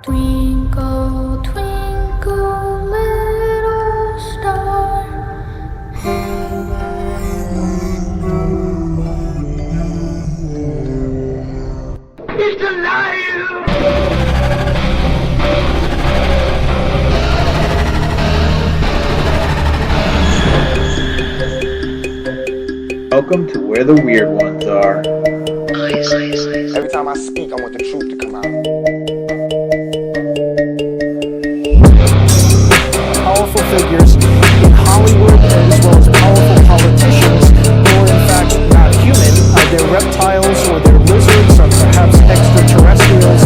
Twinkle, twinkle, little star, He's alive! Welcome to where the weird ones are. Every time I speak, I want the truth to come out. Powerful figures in Hollywood as well as powerful politicians who are in fact not human. They're reptiles or they're lizards or perhaps extraterrestrials.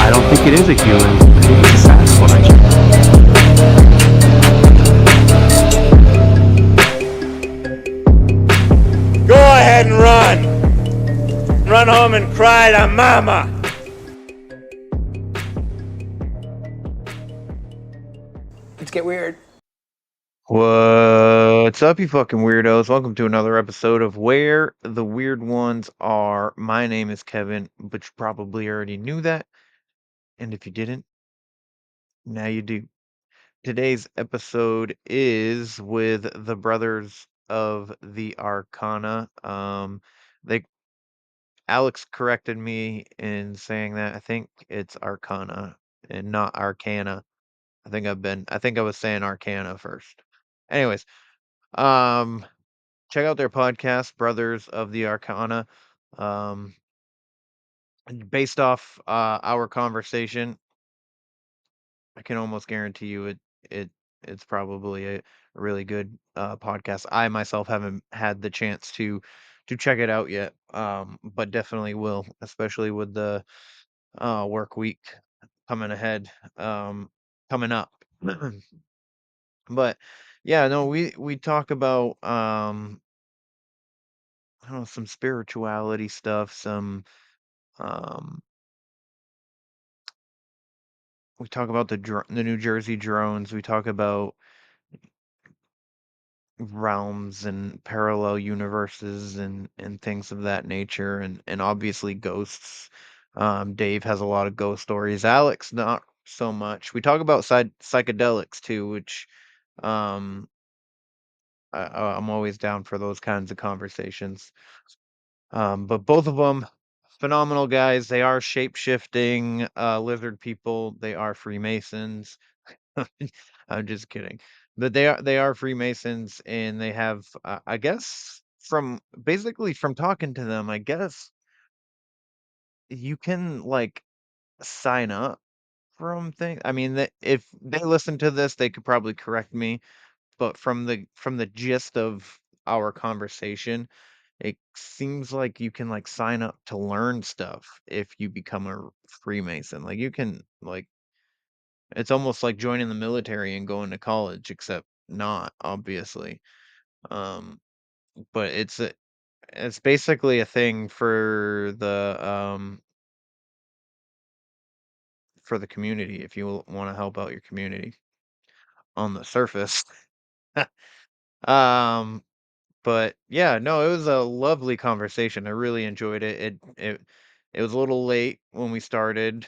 I don't think it is a human. I think it's a Sasquatch. Go ahead and run. Run home and cry to mama. Let's get weird. What's up, you fucking weirdos? Welcome to another episode of Where the Weird Ones Are. My name is Kevin, but you probably already knew that. And if you didn't, now you do. Today's episode is with the brothers of the Arcana. They Alex corrected me in saying that. I think it's Arcana and not Arcana. I think I was saying Arcana first. Anyways, um, check out their podcast, Brothers of the Arcana. Um, based off our conversation, I can almost guarantee you it it's probably a really good podcast. I myself haven't had the chance to check it out yet, but definitely will, especially with the work week coming ahead, coming up. But yeah, no, we talk about I don't know, some spirituality stuff, some um we talk about the New Jersey drones, we talk about realms and parallel universes and things of that nature and obviously ghosts. Dave has a lot of ghost stories. Alex not so much. We talk about psychedelics too, which um I'm always down for those kinds of conversations. But both of them, phenomenal guys. They are shape shifting lizard people. They are Freemasons. I'm just kidding. But they are Freemasons, and they have, I guess, from basically from talking to them, I guess you can like sign up from things. I mean, that if they listen to this, they could probably correct me. But from the gist of our conversation, it seems like you can like sign up to learn stuff if you become a Freemason. Like you can like it's almost like joining the military and going to college, except not, obviously. Um, but it's basically a thing for the community if you want to help out your community on the surface. um But yeah, no, it was a lovely conversation. I really enjoyed it. It was a little late when we started,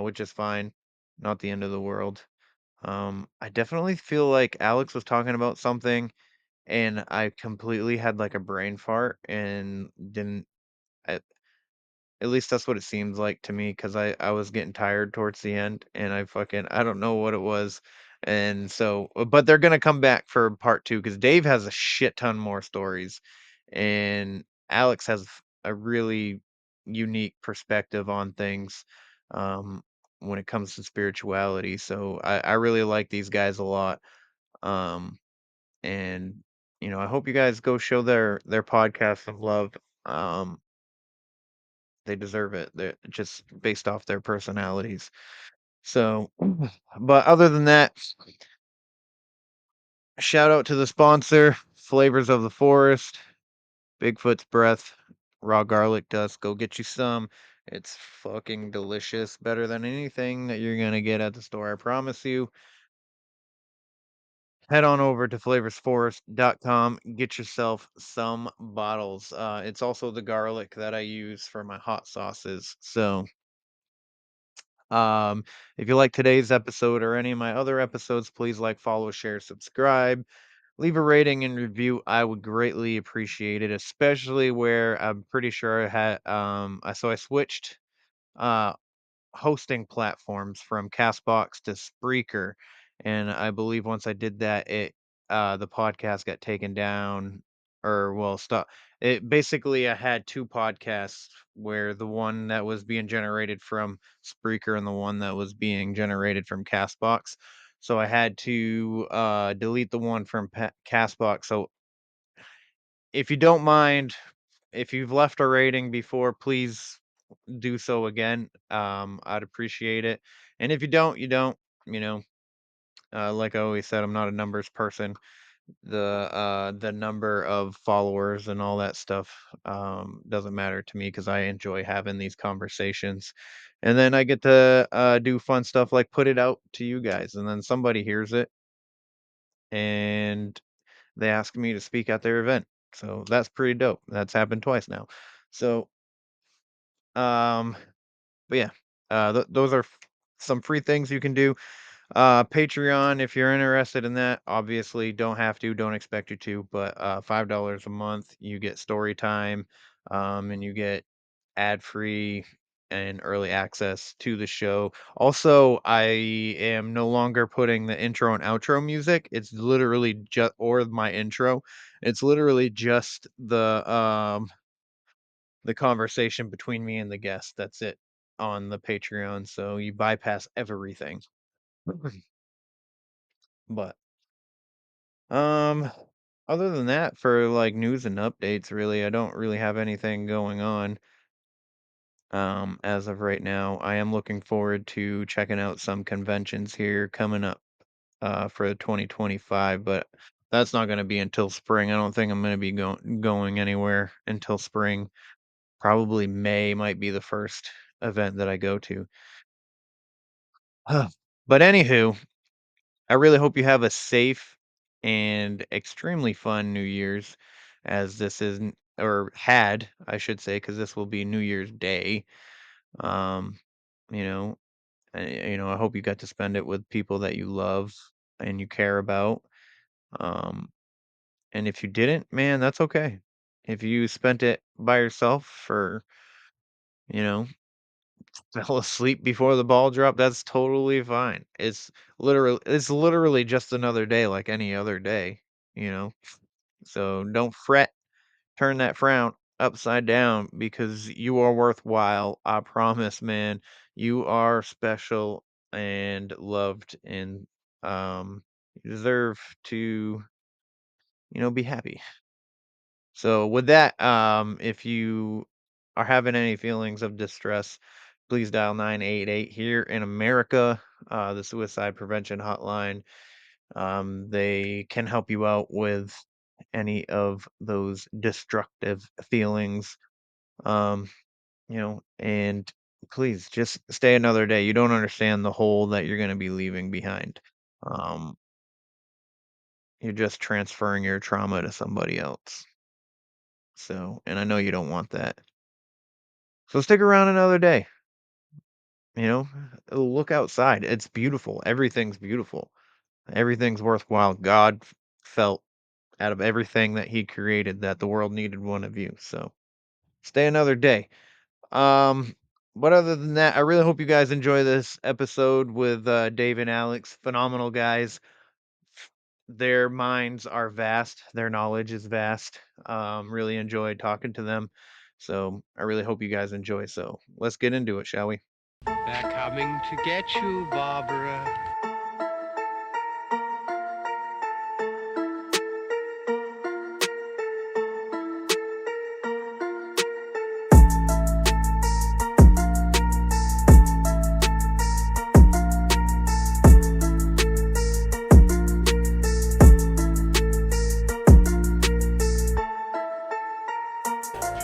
which is fine. Not the end of the world. I definitely feel like Alex was talking about something and I completely had like a brain fart and didn't I, at least that's what it seems like to me because I was getting tired towards the end and I don't know what it was. And so, but they're gonna come back for part two because Dave has a shit ton more stories, and Alex has a really unique perspective on things when it comes to spirituality. So I really like these guys a lot. Um, and I hope you guys go show their podcast some love. Um, they deserve it. They're just based off their personalities. So, but other than that, shout out to the sponsor, Flavors of the Forest, Bigfoot's Breath, raw garlic dust. Go get you some. It's fucking delicious. Better than anything that you're gonna get at the store. I promise you. head on over to flavorsforest.com, get yourself some bottles. It's also the garlic that I use for my hot sauces. So, if you like today's episode or any of my other episodes, please like, follow, share, subscribe, leave a rating and review. I would greatly appreciate it, especially where I'm pretty sure I had so I switched uh hosting platforms from Castbox to Spreaker, and I believe once I did that, the podcast got taken down, or well, stop. It basically I had two podcasts where the one that was being generated from Spreaker and the one that was being generated from Castbox. So I had to delete the one from Castbox. So if you don't mind, if you've left a rating before, please do so again. I'd appreciate it. And if you don't, you don't. You know, like I always said, I'm not a numbers person. The number of followers and all that stuff doesn't matter to me because I enjoy having these conversations. And then I get to do fun stuff like put it out to you guys, and then somebody hears it and they ask me to speak at their event. So that's pretty dope. That's happened twice now. So um but yeah, those are some free things you can do. Patreon, if you're interested in that, obviously don't have to, don't expect you to, but $5 a month, you get story time, and you get ad free and early access to the show. Also, I am no longer putting the intro and outro music. It's literally just or my intro. It's literally just the conversation between me and the guest. That's it on the Patreon. So you bypass everything. But um other than that, for like news and updates, really, I don't really have anything going on as of right now. I am looking forward to checking out some conventions here coming up for 2025, but that's not going to be until spring. I don't think I'm going to be going anywhere until spring. Probably May might be the first event that I go to. But anywho, I really hope you have a safe and extremely fun New Year's, as this is, or had, I should say, because this will be New Year's Day. Um, you know, I hope you got to spend it with people that you love and you care about. Um, and if you didn't, man, that's okay. If you spent it by yourself or, you know, fell asleep before the ball dropped, that's totally fine. It's literally just another day like any other day, you know. So don't fret, turn that frown upside down because you are worthwhile. I promise, man. You are special and loved and you deserve to, be happy. So with that, if you are having any feelings of distress, please dial 988 here in America, the suicide prevention hotline. They can help you out with any of those destructive feelings. Um, and please just stay another day. You don't understand the hole that you're going to be leaving behind. Um, you're just transferring your trauma to somebody else. So, and I know you don't want that. So stick around another day. You know, look outside. It's beautiful. Everything's beautiful. Everything's worthwhile. God felt out of everything that he created that the world needed one of you. So stay another day. Um, but other than that, I really hope you guys enjoy this episode with Dave and Alex. Phenomenal guys. Their minds are vast. Their knowledge is vast. Really enjoyed talking to them. So I really hope you guys enjoy. So let's get into it, shall we? They're coming to get you, Barbara.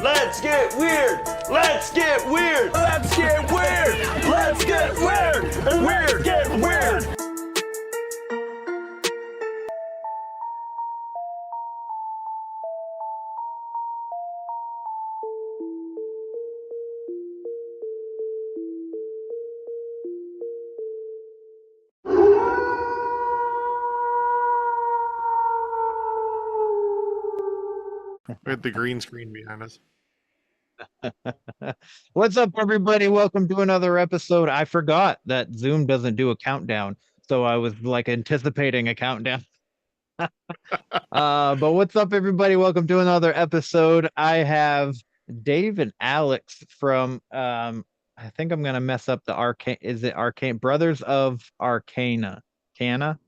Let's get weird. Let's get weird. Let's get weird. Let's get weird. Weird. Get weird. We had the green screen behind us. What's up, everybody? Welcome to another episode. I forgot that Zoom doesn't do a countdown, so I was like anticipating a countdown. But what's up, everybody? Welcome to another episode. I have Dave and Alex from I think I'm gonna mess up the Arcane. Is it Arcane Brothers of Arcana? Cana?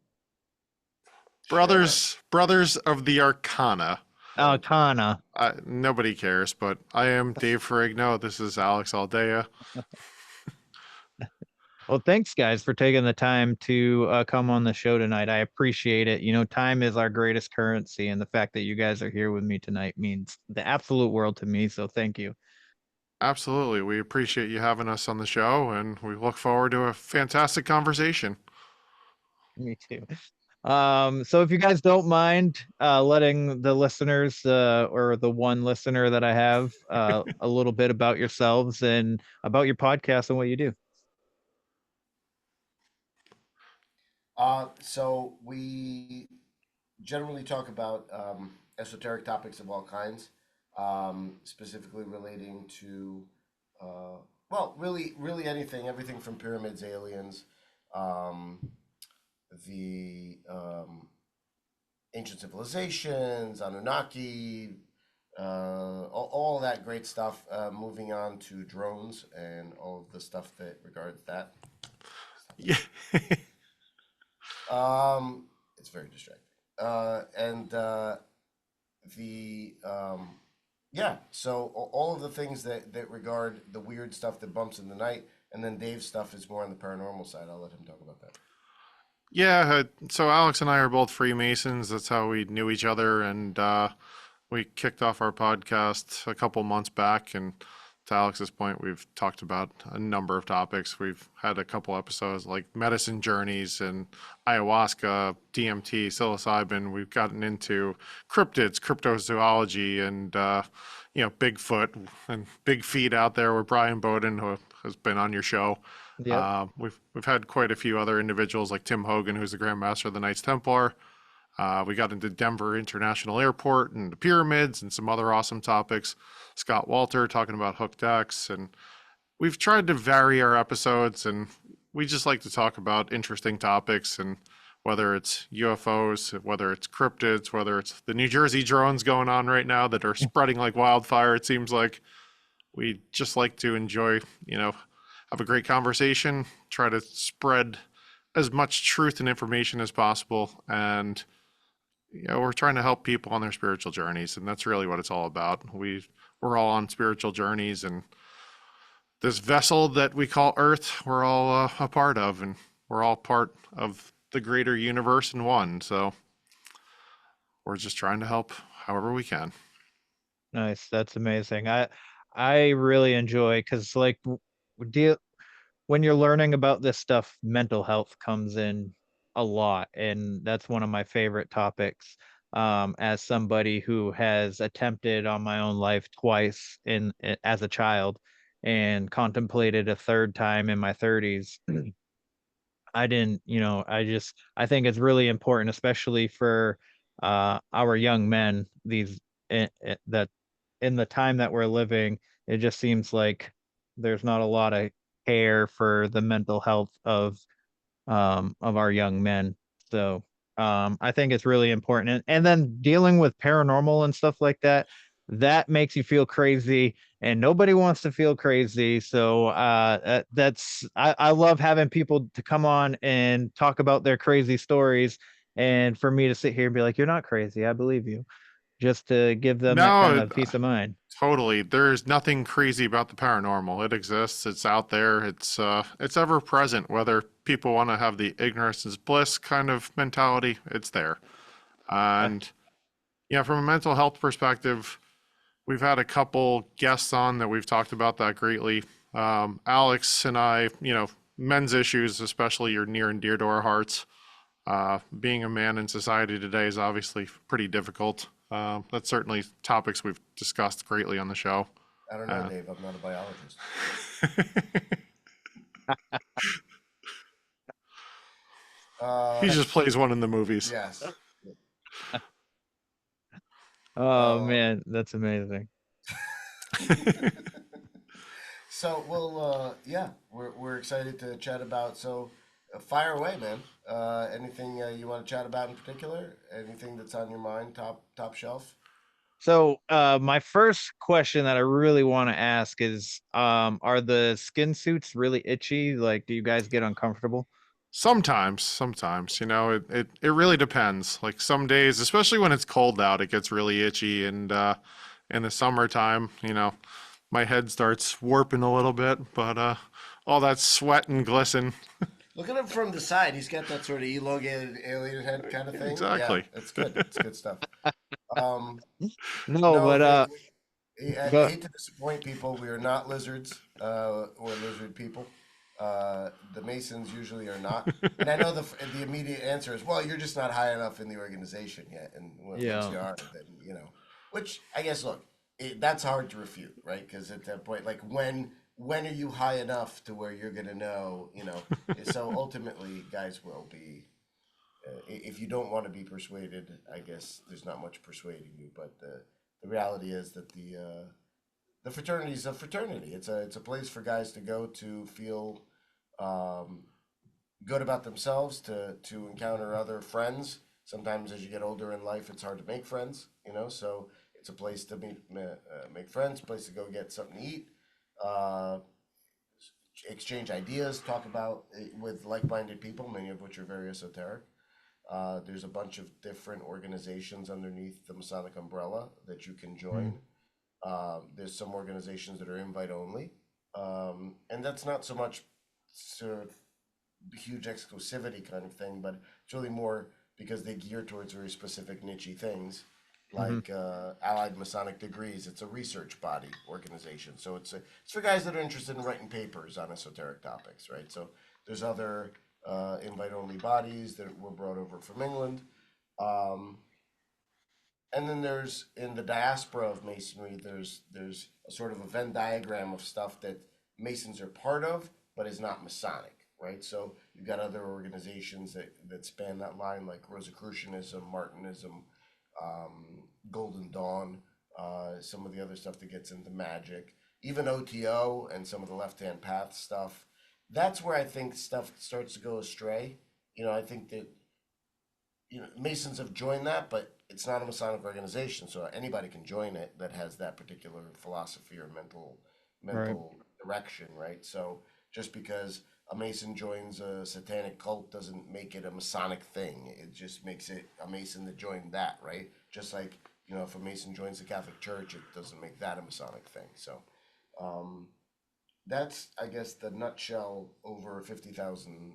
Brothers of the Arcana. Arcana. Nobody cares, but I am Dave Ferrigno. This is Alex Aldea. Well, thanks, guys, for taking the time to come on the show tonight. I appreciate it. You know, time is our greatest currency, and the fact that you guys are here with me tonight means the absolute world to me. So thank you. Absolutely. We appreciate you having us on the show, and we look forward to a fantastic conversation. Me too. So if you guys don't mind letting the listeners or the one listener that I have a little bit about yourselves and about your podcast and what you do. So we generally talk about esoteric topics of all kinds, specifically relating to, really everything from pyramids, aliens, the ancient civilizations, Anunnaki, all that great stuff. Moving on to drones and all of the stuff that regards that. Yeah. It's very distracting. So all of the things that regard the weird stuff that bumps in the night, and then Dave's stuff is more on the paranormal side. I'll let him talk about that. Yeah, so Alex and I are both Freemasons. That's how we knew each other, and we kicked off our podcast a couple months back. And to Alex's point, we've talked about a number of topics. We've had a couple episodes like medicine journeys and ayahuasca, DMT, psilocybin. We've gotten into cryptids, cryptozoology, and Bigfoot and Big Feet out there with Brian Bowden, who has been on your show. Yep. We've had quite a few other individuals like Tim Hogan, who's the Grand Master of the Knights Templar. We got into Denver International Airport and the pyramids and some other awesome topics. Scott Walter talking about hooked X, and we've tried to vary our episodes, and we just like to talk about interesting topics, and whether it's UFOs, whether it's cryptids, whether it's the New Jersey drones going on right now that are spreading like wildfire, it seems like. We just like to enjoy, have a great conversation, try to spread as much truth and information as possible, and we're trying to help people on their spiritual journeys, and that's really what it's all about. We're all on spiritual journeys, and this vessel that we call Earth, we're all a part of, and we're all part of the greater universe in one. So we're just trying to help however we can. Nice. That's amazing. I really enjoy because when you're learning about this stuff, mental health comes in a lot, and that's one of my favorite topics. As somebody who has attempted on my own life twice as a child and contemplated a third time in my 30s. I didn't, I think it's really important, especially for our young men, that in the time that we're living, it just seems like there's not a lot of care for the mental health of our young men. So I think it's really important. And then dealing with paranormal and stuff like that, that makes you feel crazy, and nobody wants to feel crazy. So I love having people to come on and talk about their crazy stories, and for me to sit here and be like, you're not crazy, I believe you, just to give them that kind of peace of mind. Totally. There's nothing crazy about the paranormal. It exists. It's out there. It's ever present. Whether people want to have the ignorance is bliss kind of mentality, it's there. And from a mental health perspective, we've had a couple guests on that we've talked about that greatly. Alex and I, men's issues especially are near and dear to our hearts. Being a man in society today is obviously pretty difficult. That's certainly topics we've discussed greatly on the show. I don't know, Dave. I'm not a biologist. He just plays one in the movies. Yes. Oh Uh, man, that's amazing. so yeah, we're excited to chat about. So, fire away, man. Anything you want to chat about in particular? Anything that's on your mind, top shelf? So, my first question that I really want to ask is, are the skin suits really itchy? Like, do you guys get uncomfortable? Sometimes, it really depends. Like some days, especially when it's cold out, it gets really itchy. And in the summertime, my head starts warping a little bit, but all that sweat and glisten. Look at him from the side. He's got that sort of elongated alien head kind of thing. Yeah, Exactly. it's good. It's good stuff. Um, No, no, but I go. hate to disappoint people. We are not lizards or lizard people. The Masons usually are not. And I know the immediate answer is, well, you're just not high enough in the organization yet. And once Yeah. you are, then, which I guess, look, that's hard to refute, right? Because at that point, like when are you high enough to where you're going to know, So ultimately, guys will be, if you don't want to be persuaded, I guess there's not much persuading you. But the reality is that the fraternity is a fraternity. It's a place for guys to go to feel um, good about themselves, to encounter other friends. Sometimes as you get older in life, it's hard to make friends, So it's a place to make friends, place to go get something to eat, uh, exchange ideas, talk about with like-minded people, many of which are very esoteric. There's a bunch of different organizations underneath the Masonic umbrella that you can join. Mm. There's some organizations that are invite only, and that's not so much sort of huge exclusivity kind of thing, but it's really more because they gear towards very specific niche things, Hmm. like Allied Masonic Degrees. It's a research body organization, so it's for guys that are interested in writing papers on esoteric topics, right? So there's other invite only bodies that were brought over from England. Um, and then there's in the diaspora of masonry, there's a sort of a Venn diagram of stuff that Masons are part of, but is not Masonic, right? So you've got other organizations that span that line, like Rosicrucianism, Martinism, Golden Dawn, some of the other stuff that gets into magic, even OTO and some of the left hand path stuff. That's where I think stuff starts to go astray. I think that Masons have joined that, but it's not a Masonic organization, so anybody can join it that has that particular philosophy or mental Right. mental direction, right? So just because a Mason joins a satanic cult doesn't make it a Masonic thing. It just makes it a Mason that joined that, right? Just like if a Mason joins the Catholic Church, it doesn't make that a Masonic thing. So um, that's, I guess, the nutshell over 50,000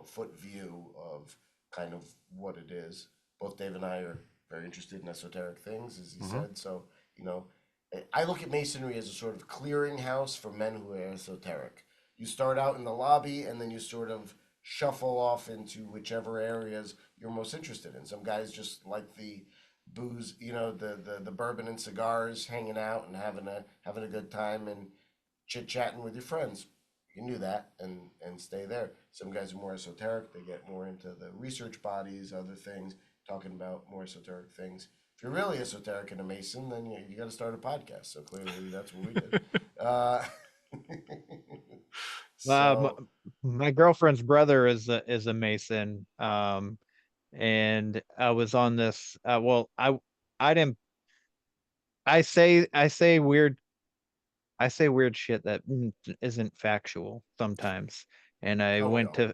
foot view of kind of what it is. Both Dave and I are very interested in esoteric things, as he Hmm. said. So, you know, I look at masonry as a sort of clearinghouse for men who are esoteric. You start out in the lobby and then you sort of shuffle off into whichever areas you're most interested in. Some guys just like the booze, the bourbon and cigars, hanging out and having a good time and chit chatting with your friends. You can do that and stay there. Some guys are more esoteric. They get more into the research bodies, other things, talking about more esoteric things. If you're really esoteric and a Mason, then you got to start a podcast. So clearly, that's what we did. Uh, Uh, so my girlfriend's brother is a Mason. And I was on this. Well, I didn't. I say weird shit that isn't factual sometimes. And oh, we all.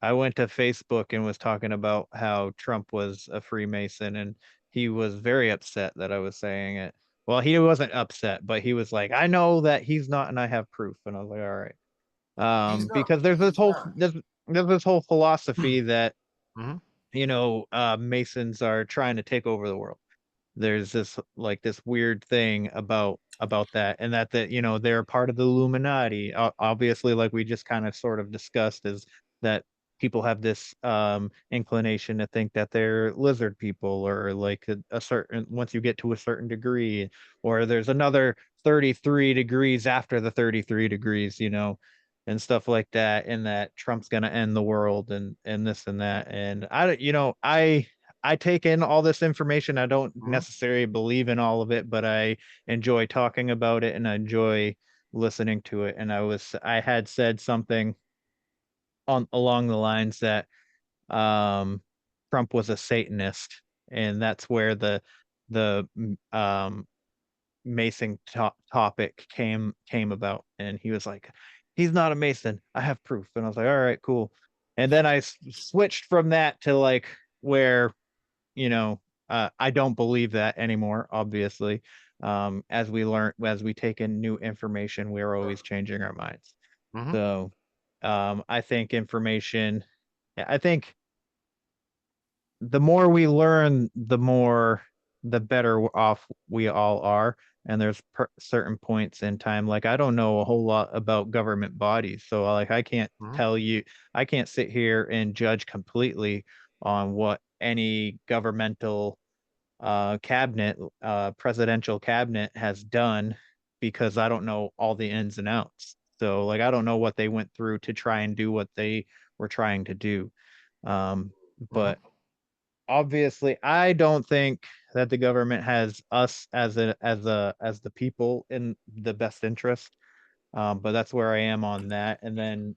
I went to Facebook and was talking about how Trump was a Freemason, and he was very upset that I was saying it. Well, he wasn't upset, but he was like, "I know that he's not, and I have proof." And I was like, "All right." He's not. Because there's this He's whole not. there's this whole philosophy that Hmm. Masons are trying to take over the world. There's this weird thing about that, and that they're part of the Illuminati. Obviously, like we just kind of sort of discussed, is that people have this inclination to think that they're lizard people, or like a certain, once you get to a certain degree, or there's another 33 degrees after the 33 degrees, and stuff like that, and that Trump's going to end the world, and this and that. And I don't- you know I take in all this information. I don't Mhm. necessarily believe in all of it, but I enjoy talking about it and I enjoy listening to it. And I had said something on along the lines that Trump was a Satanist, and that's where the Mason topic came about. And he was like, "He's not a Mason. I have proof." And I was like, "All right, cool." And then I switched from that to like where you know I don't believe that anymore. Obviously, as we take in new information, we're always changing our minds. Mhm. So, I think information. I think the more we learn, the better off we all are. And there's certain points in time, like I don't know a whole lot about government bodies, so like Mhm. I can't sit here and judge completely on what any governmental presidential cabinet has done, because I don't know all the ins and outs. So like I don't know what they went through to try and do what they were trying to do. Um, Mhm. but obviously I don't think that the government has us as the people in the best interest. But that's where I am on that. And then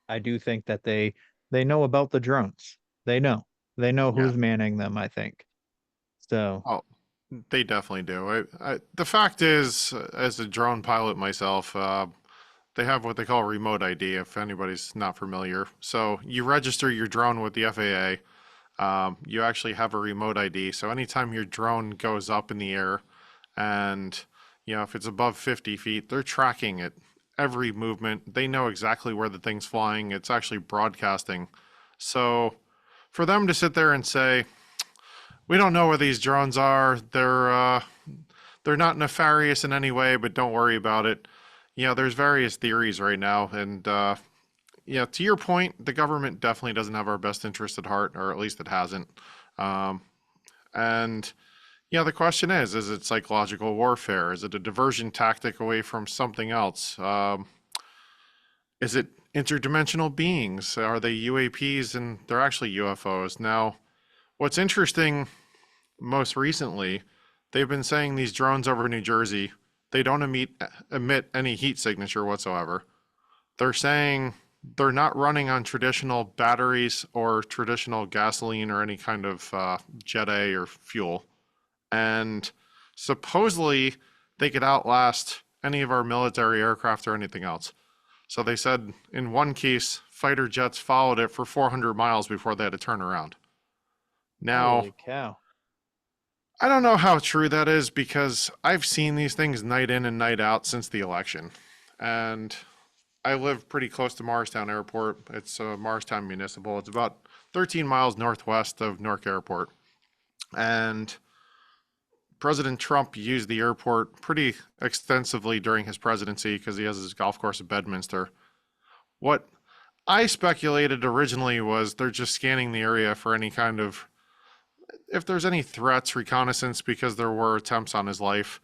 I do think that they know about the drones. They know. They know Yeah. who's manning them, I think. So, Oh, they definitely do. The fact is, as a drone pilot myself, they have what they call remote ID, if anybody's not familiar. So you register your drone with the FAA. You actually have a remote ID. So anytime your drone goes up in the air and, if it's above 50 feet, they're tracking it. Every movement. They know exactly where the thing's flying. It's actually broadcasting. So for them to sit there and say, we don't know where these drones are. They're not nefarious in any way, but don't worry about it. There's various theories right now, and to your point, the government definitely doesn't have our best interest at heart, or at least it hasn't. Um, and the question is it psychological warfare? Is it a diversion tactic away from something else? Is it interdimensional beings? Are they UAPs and they're actually UFOs? Now, what's interesting most recently, they've been saying these drones over New Jersey, they don't emit any heat signature whatsoever. They're saying they're not running on traditional batteries or traditional gasoline or any kind of Jet A or fuel. And supposedly they could outlast any of our military aircraft or anything else. So they said in one case, fighter jets followed it for 400 miles before they had to turn around. Now, holy cow. I don't know how true that is because I've seen these things night in and night out since the election. And I live pretty close to Morristown Airport. It's Morristown Municipal. It's about 13 miles northwest of Newark Airport. And President Trump used the airport pretty extensively during his presidency because he has his golf course at Bedminster. What I speculated originally was they're just scanning the area for any kind of, if there's any threats, reconnaissance, because there were attempts on his life.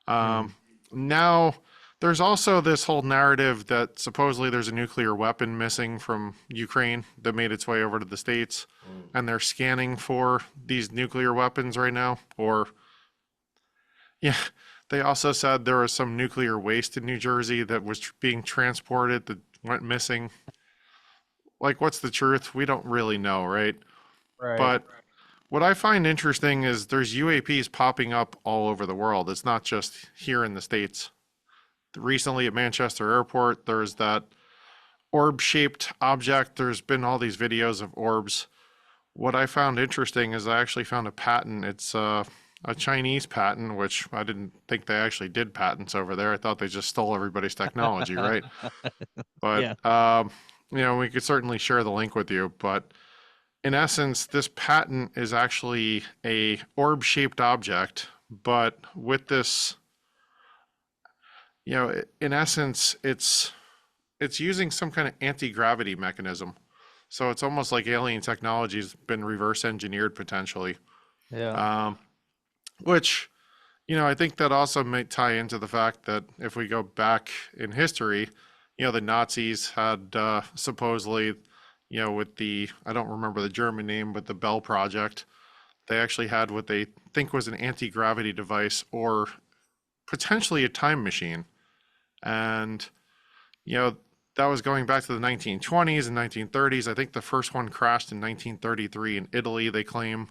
Now, there's also this whole narrative that supposedly there's a nuclear weapon missing from Ukraine that made its way over to the States, and they're scanning for these nuclear weapons right now. Or, they also said there was some nuclear waste in New Jersey that was being transported that went missing. Like, what's the truth? We don't really know, right? Right. But what I find interesting is there's UAPs popping up all over the world. It's not just here in the States. Recently at Manchester Airport, there's that orb-shaped object. There's been all these videos of orbs. What I found interesting is I actually found a patent. It's a Chinese patent, which I didn't think they actually did patents over there. I thought they just stole everybody's technology, right? But, we could certainly share the link with you. But in essence, this patent is actually a orb-shaped object, but with this, in essence, it's using some kind of anti-gravity mechanism. So it's almost like alien technology has been reverse engineered potentially. Yeah. Which, I think that also may tie into the fact that if we go back in history, the Nazis had supposedly, with the, I don't remember the German name, but the Bell Project, they actually had what they think was an anti-gravity device or potentially a time machine. And, that was going back to the 1920s and 1930s. I think the first one crashed in 1933 in Italy, they claim.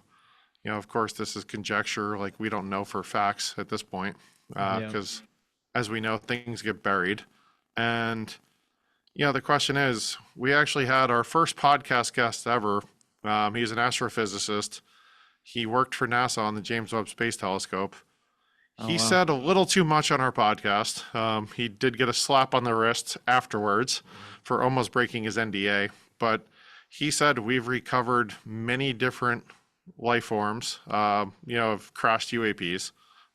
Of course, this is conjecture. Like, we don't know for facts at this point, because as we know, things get buried. And, the question is, we actually had our first podcast guest ever. He's an astrophysicist. He worked for NASA on the James Webb Space Telescope. He said a little too much on our podcast. He did get a slap on the wrist afterwards for almost breaking his NDA. But he said we've recovered many different life forms, of crashed UAPs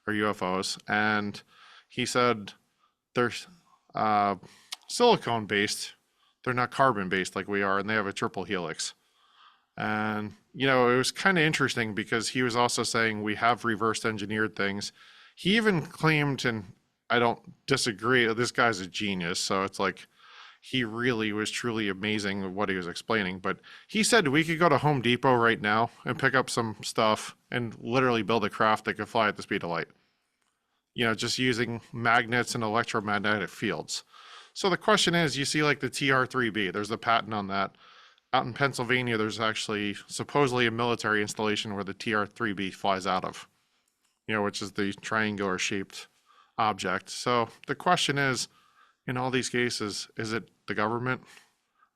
or UFOs. And he said they're silicone-based. They're not carbon-based like we are, and they have a triple helix. And, it was kind of interesting because he was also saying we have reverse engineered things. He even claimed, and I don't disagree, this guy's a genius. So it's like, he really was truly amazing with what he was explaining. But he said we could go to Home Depot right now and pick up some stuff and literally build a craft that could fly at the speed of light. Just using magnets and electromagnetic fields. So the question is, you see like the TR-3B, there's a patent on that. Out in Pennsylvania, there's actually supposedly a military installation where the TR-3B flies out of, which is the triangular shaped object. So the question is, in all these cases, is it the government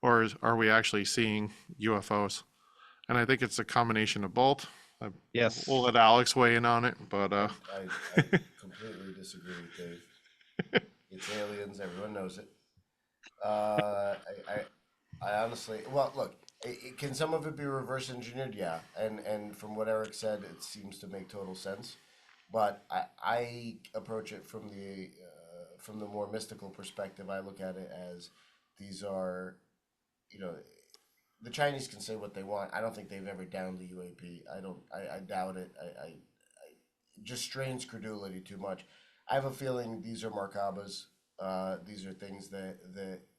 or are we actually seeing UFOs? And I think it's a combination of both. Yes. We'll let Alex weigh in on it, but I completely disagree with Dave. It's aliens. Everyone knows it. I honestly, well, look, can some of it be reverse engineered? Yeah, and from what Eric said, it seems to make total sense. But I approach it from the more mystical perspective. I look at it as these are, the Chinese can say what they want. I don't think they've ever downed the UAP. I doubt it. I just strains credulity too much. I have a feeling these are Merkabas. These are things that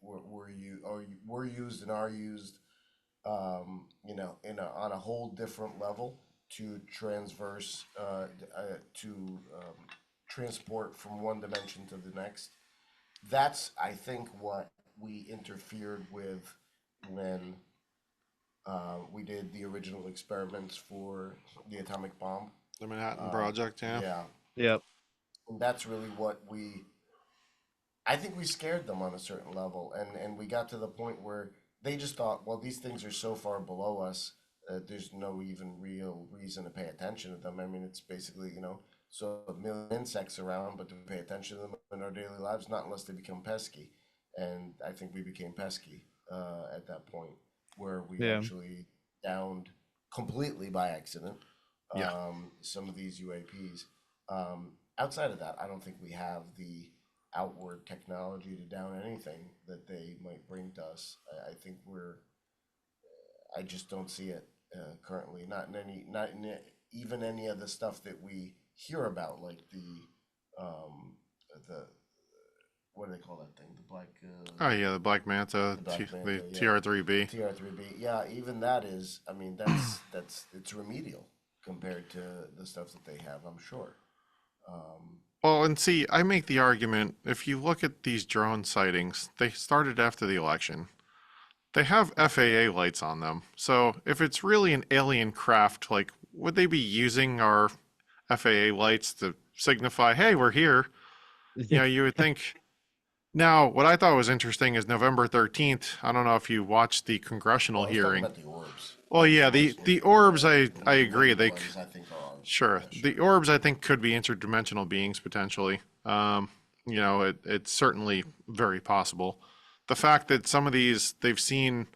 were used and are used, on a whole different level to transport from one dimension to the next. That's, I think, what we interfered with when we did the original experiments for the atomic bomb. The Manhattan Project, yeah. Yeah. Yep. And that's really what I think we scared them on a certain level, and we got to the point where they just thought, well, these things are so far below us, there's no even real reason to pay attention to them. I mean, it's basically, so a million insects around, but to pay attention to them in our daily lives, not unless they become pesky. And I think we became pesky at that point, where we actually downed completely by accident some of these UAPs. Outside of that, I don't think we have the outward technology to down anything that they might bring to us. I think I just don't see it currently. Not in even any of the stuff that we hear about, like the what do they call that thing? The black. The Black Manta, the TR-3B. TR-3B, yeah. Even that is, I mean, that's it's remedial compared to the stuff that they have, I'm sure. Well, and see, I make the argument, if you look at these drone sightings, they started after the election. They have FAA lights on them. So if it's really an alien craft, like, would they be using our FAA lights to signify, hey, we're here? You would think. Now, what I thought was interesting is November 13th. I don't know if you watched the congressional hearing. About the orbs. Well, yeah, the orbs, I agree. The ones I think are Sure. The orbs, I think, could be interdimensional beings potentially. It's certainly very possible. The fact that some of these they've seen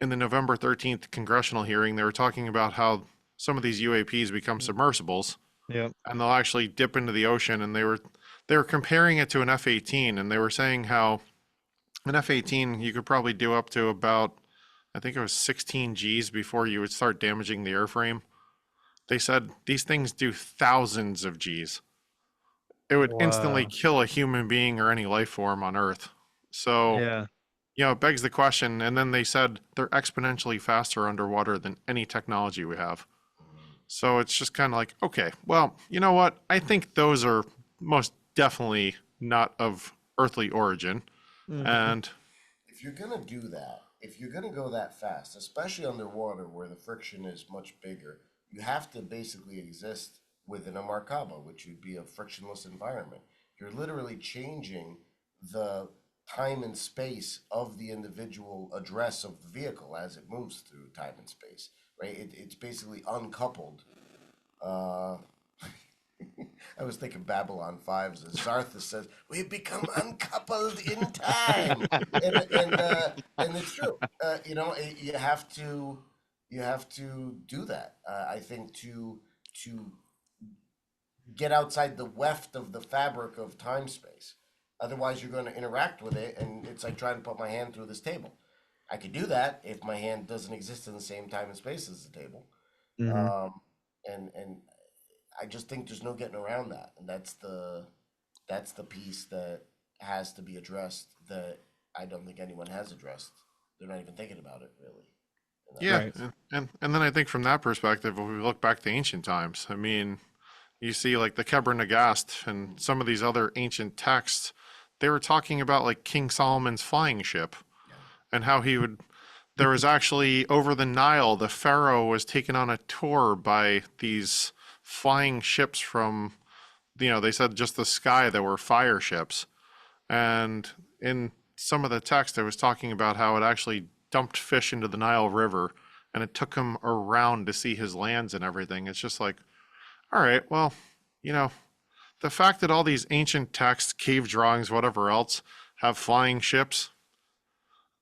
in the November 13th congressional hearing, they were talking about how some of these UAPs become submersibles. Yeah. And they'll actually dip into the ocean, and they were comparing it to an F-18, and they were saying how an F-18 you could probably do up to about, I think it was 16 Gs before you would start damaging the airframe. They said these things do thousands of Gs. It would instantly kill a human being or any life form on Earth. So, It begs the question. And then they said they're exponentially faster underwater than any technology we have. So it's just kind of like, okay, well, you know what? I think those are most definitely not of earthly origin. And If you're gonna do that, if you're gonna go that fast, especially underwater where the friction is much bigger, you have to basically exist within a Markaba, which would be a frictionless environment. You're literally changing the time and space of the individual address of the vehicle as it moves through time and space, right? It's basically uncoupled. Uh, I was thinking Babylon 5's as Zarthus says, "We've become uncoupled in time," and it's true. You have to do that. I think to get outside the weft of the fabric of time space. Otherwise, you're going to interact with it, and it's like trying to put my hand through this table. I could do that if my hand doesn't exist in the same time and space as the table. And I just think there's no getting around that, and that's the piece that has to be addressed that I don't think anyone has addressed. They're not even thinking about it really. yeah, Right. and then I think from that perspective, if we look back to ancient times, I mean, you see like the Kebra Nagast and some of these other ancient texts, they were talking about like King Solomon's flying ship and how he would. There was actually over the Nile, the pharaoh was taken on a tour by these flying ships from, they said just the sky that were fire ships. And in some of the text, it was talking about how it actually dumped fish into the Nile River and it took him around to see his lands and everything. It's just like, all right, well, the fact that all these ancient texts, cave drawings, whatever else, have flying ships,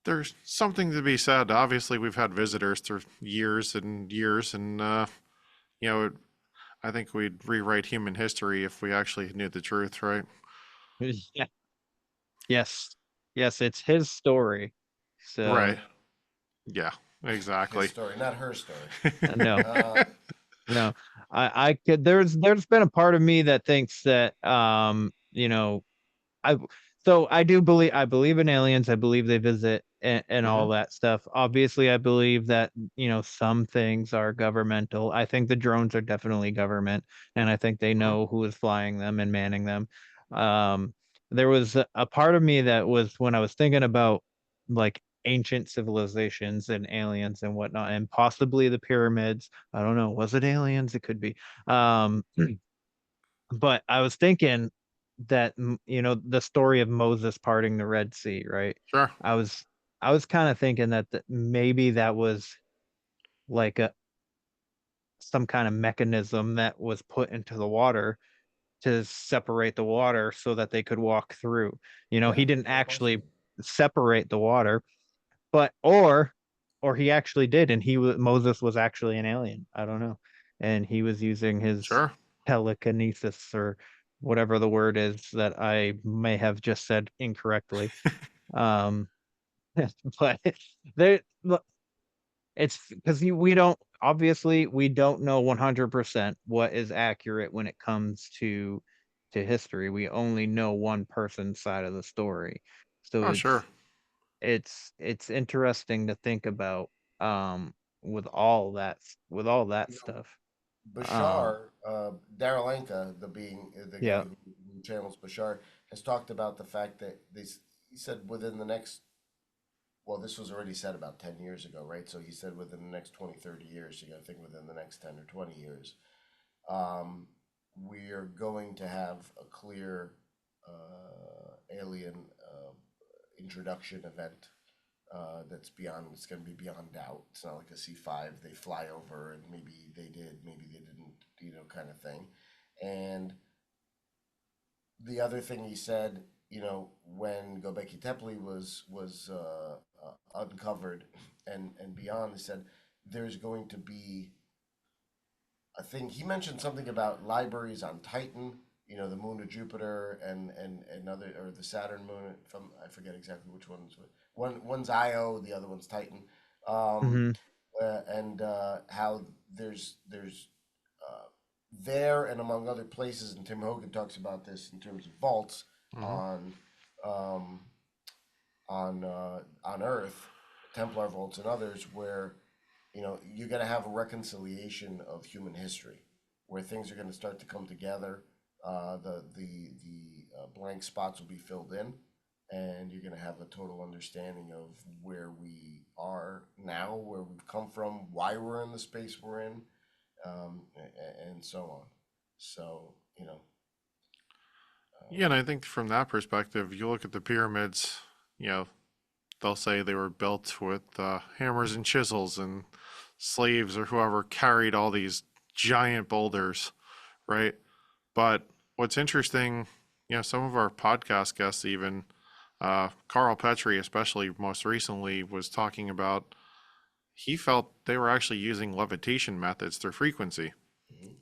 there's something to be said. Obviously, we've had visitors through years and years, and I think we'd rewrite human history if we actually knew the truth, right? Yeah. Yes. Yes, it's his story. So Right. Yeah, His exactly. story, not her story. no. Uh, No. I could there's been a part of me that thinks that I so I believe in aliens. I believe they visit and all that stuff. Obviously, I believe that, some things are governmental. I think the drones are definitely government, and I think they know who is flying them and manning them. Um, there was a part of me that was when I was thinking about like ancient civilizations and aliens and whatnot, and possibly the pyramids. I don't know. Was it aliens? It could be. Um, but I was thinking that the story of Moses parting the Red Sea, right? Sure. I was kind of thinking that maybe that was like some kind of mechanism that was put into the water to separate the water so that they could walk through. He didn't very possible. actually separate the water, but or he actually did, and Moses was actually an alien. I don't know, and he was using his Sure. telekinesis or whatever the word is that I may have just said incorrectly. Um, but there, look, it's because we don't know 100% what is accurate when it comes to history. We only know one person's side of the story, so Oh, sure. it's interesting to think about with all that You know, stuff. Um, Bashar, Darylenka, the guy yeah. who channels Bashar, has talked about the fact that he said within the next, well, this was already said about 10 years ago, right? So he said within the next 20, 30 years, you got to think within the next 10 or 20 years, we are going to have a clear alien introduction event that's beyond, it's going to be beyond doubt. It's not like a C5, they fly over and maybe they did, maybe they didn't, kind of thing. And the other thing he said, when Gobekli Tepe was uncovered and beyond, he said there's going to be a thing. He mentioned something about libraries on Titan, the moon of Jupiter and other, or the Saturn moon. From, I forget exactly which one's which. One's Io, the other one's Titan, Hmm. and how there's there and among other places, and Tim Hogan talks about this in terms of vaults Mhm. on um, on Earth, Templar vaults and others, where you're going to have a reconciliation of human history, where things are going to start to come together. The blank spots will be filled in, and you're going to have a total understanding of where we are now, where we've come from, why we're in the space we're in, and so on. So, Yeah, and I think from that perspective, you look at the pyramids, they'll say they were built with hammers and chisels, and slaves or whoever carried all these giant boulders, right? But what's interesting, some of our podcast guests, even Carl Petrie, especially most recently, was talking about, he felt they were actually using levitation methods through frequency.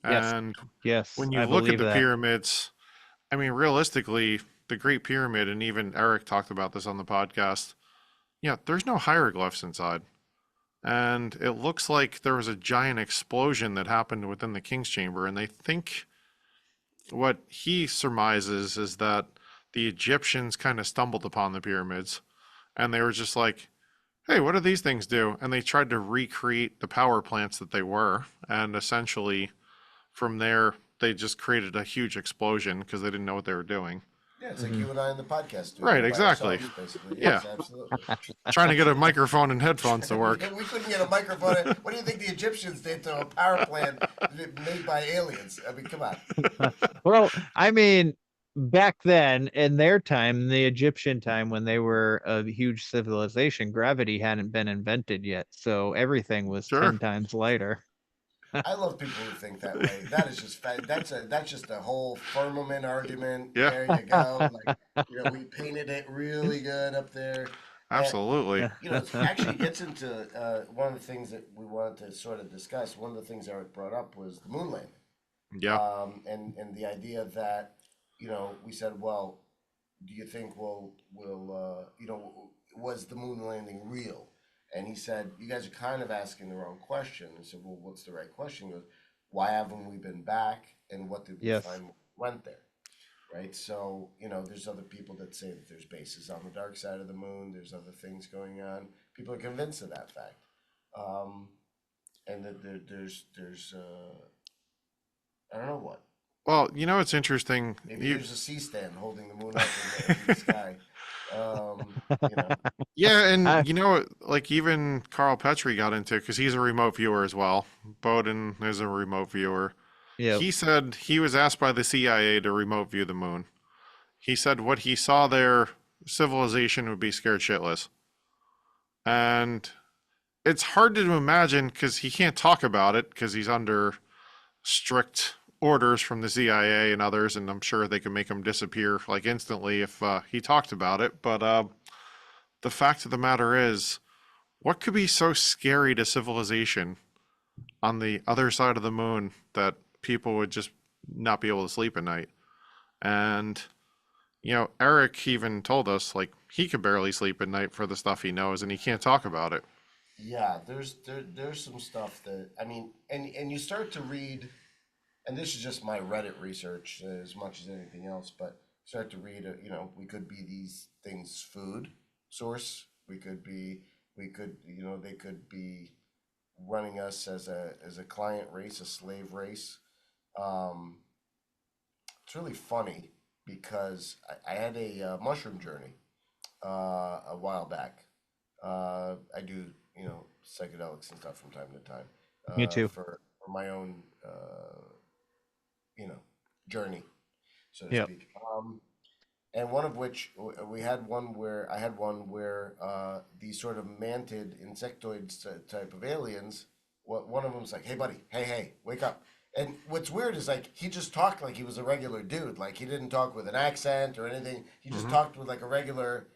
Yes. And Yes, when you I look at believe the that. pyramids, I mean, realistically, the Great Pyramid, and even Eric talked about this on the podcast, there's no hieroglyphs inside. And it looks like there was a giant explosion that happened within the King's Chamber. And they think what he surmises is that the Egyptians kind of stumbled upon the pyramids, and they were just like, hey, what do these things do? And they tried to recreate the power plants that they were. And essentially, from there, they just created a huge explosion because they didn't know what they were doing. Yeah, it's like you and I in the podcast. Right, exactly. Basically. Yeah. Yes, absolutely. Trying to get a microphone and headphones to work. We couldn't get a microphone. What do you think the Egyptians did to a power plant made by aliens? I mean, come on. Well, I mean, back then, in their time, the Egyptian time, when they were a huge civilization, gravity hadn't been invented yet, so everything was Sure. 10 times lighter. I love people who think that way. That is just that's just a whole firmament argument. Yeah. There you go. Like, we painted it really good up there. Absolutely. It actually gets into one of the things that we wanted to sort of discuss. One of the things Eric brought up was the moon landing. Yeah. And the idea that, we said, well, do you think was the moon landing real? And he said, you guys are kind of asking the wrong question. I said, well, what's the right question? He goes, why haven't we been back? And what did we find when we went there? Right? So, there's other people that say that there's bases on the dark side of the moon. There's other things going on. People are convinced of that fact. And that there's I don't know what. Well, it's interesting. Maybe there's a C-stand holding the moon up in the sky. Yeah, and like even Carl Petrie got into, because he's a remote viewer as well. Bowden is a remote viewer. Yeah. He said he was asked by the CIA to remote view the moon. He said what he saw there, civilization would be scared shitless. And it's hard to imagine because he can't talk about it because he's under strict orders from the CIA and others, and I'm sure they could make him disappear like instantly if he talked about it. But the fact of the matter is, what could be so scary to civilization on the other side of the moon that people would just not be able to sleep at night? And Eric even told us like he could barely sleep at night for the stuff he knows, and he can't talk about it. Yeah, there's some stuff that, I mean, and you start to read, and this is just my Reddit research as much as anything else, but start to read, we could be these things food source. They could be running us as a client race, a slave race. It's really funny because I had a mushroom journey a while back. I do, psychedelics and stuff from time to time. Me too. For my own, journey, so to speak. And one of which I had one where these sort of mantid insectoids type of aliens. One of them's like, "Hey, buddy, hey, wake up!" And what's weird is like he just talked like he was a regular dude. Like he didn't talk with an accent or anything. He just talked with like a regular,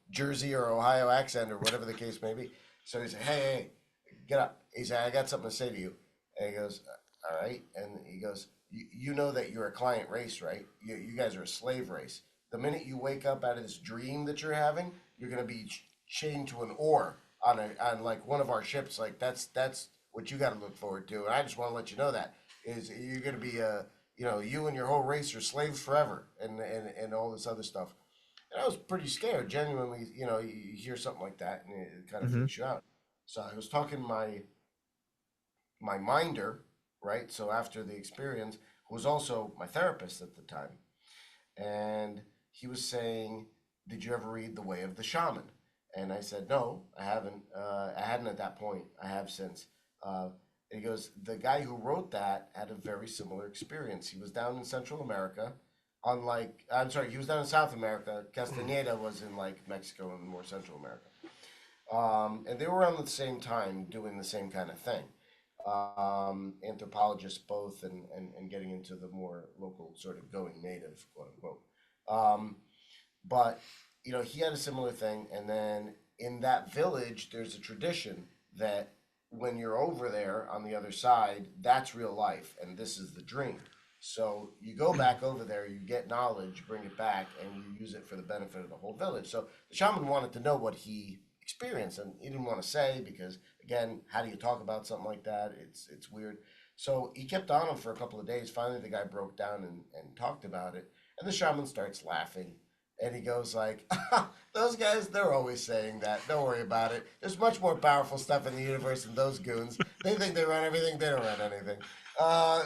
Jersey or Ohio accent or whatever the case may be. So he said, "Hey, get up." He said, "I got something to say to you." And he goes, "All right." And he goes, "You know that you're a client race, right? You guys are a slave race. The minute you wake up out of this dream that you're having, you're gonna be chained to an oar on like one of our ships. Like that's what you got to look forward to. And I just want to let you know that is you're gonna be you and your whole race are slaves forever, and all this other stuff." And I was pretty scared, genuinely. You hear something like that, and it kind of Mm-hmm. freaks you out. So I was talking to my minder, right? So after the experience, who was also my therapist at the time, and he was saying, "Did you ever read The Way of the Shaman?" And I said, "No, I haven't. I hadn't at that point. I have since." And he goes, "The guy who wrote that had a very similar experience. He was down in Central America, unlike I'm sorry, he was down in South America. Castaneda was in like Mexico and more Central America, and they were around the same time doing the same kind of thing. Anthropologists both, and getting into the more local sort of going native, quote unquote. But he had a similar thing, and then in that village, there's a tradition that when you're over there on the other side, that's real life, and this is the dream. So you go back over there, you get knowledge, bring it back, and you use it for the benefit of the whole village. So the shaman wanted to know what he experienced, and he didn't want to say because, again, how do you talk about something like that? It's weird. So he kept on him for a couple of days. Finally, the guy broke down and talked about it, and the shaman starts laughing. And he goes like, "Those guys, they're always saying that. Don't worry about it. There's much more powerful stuff in the universe than those goons. They think they run everything. They don't run anything."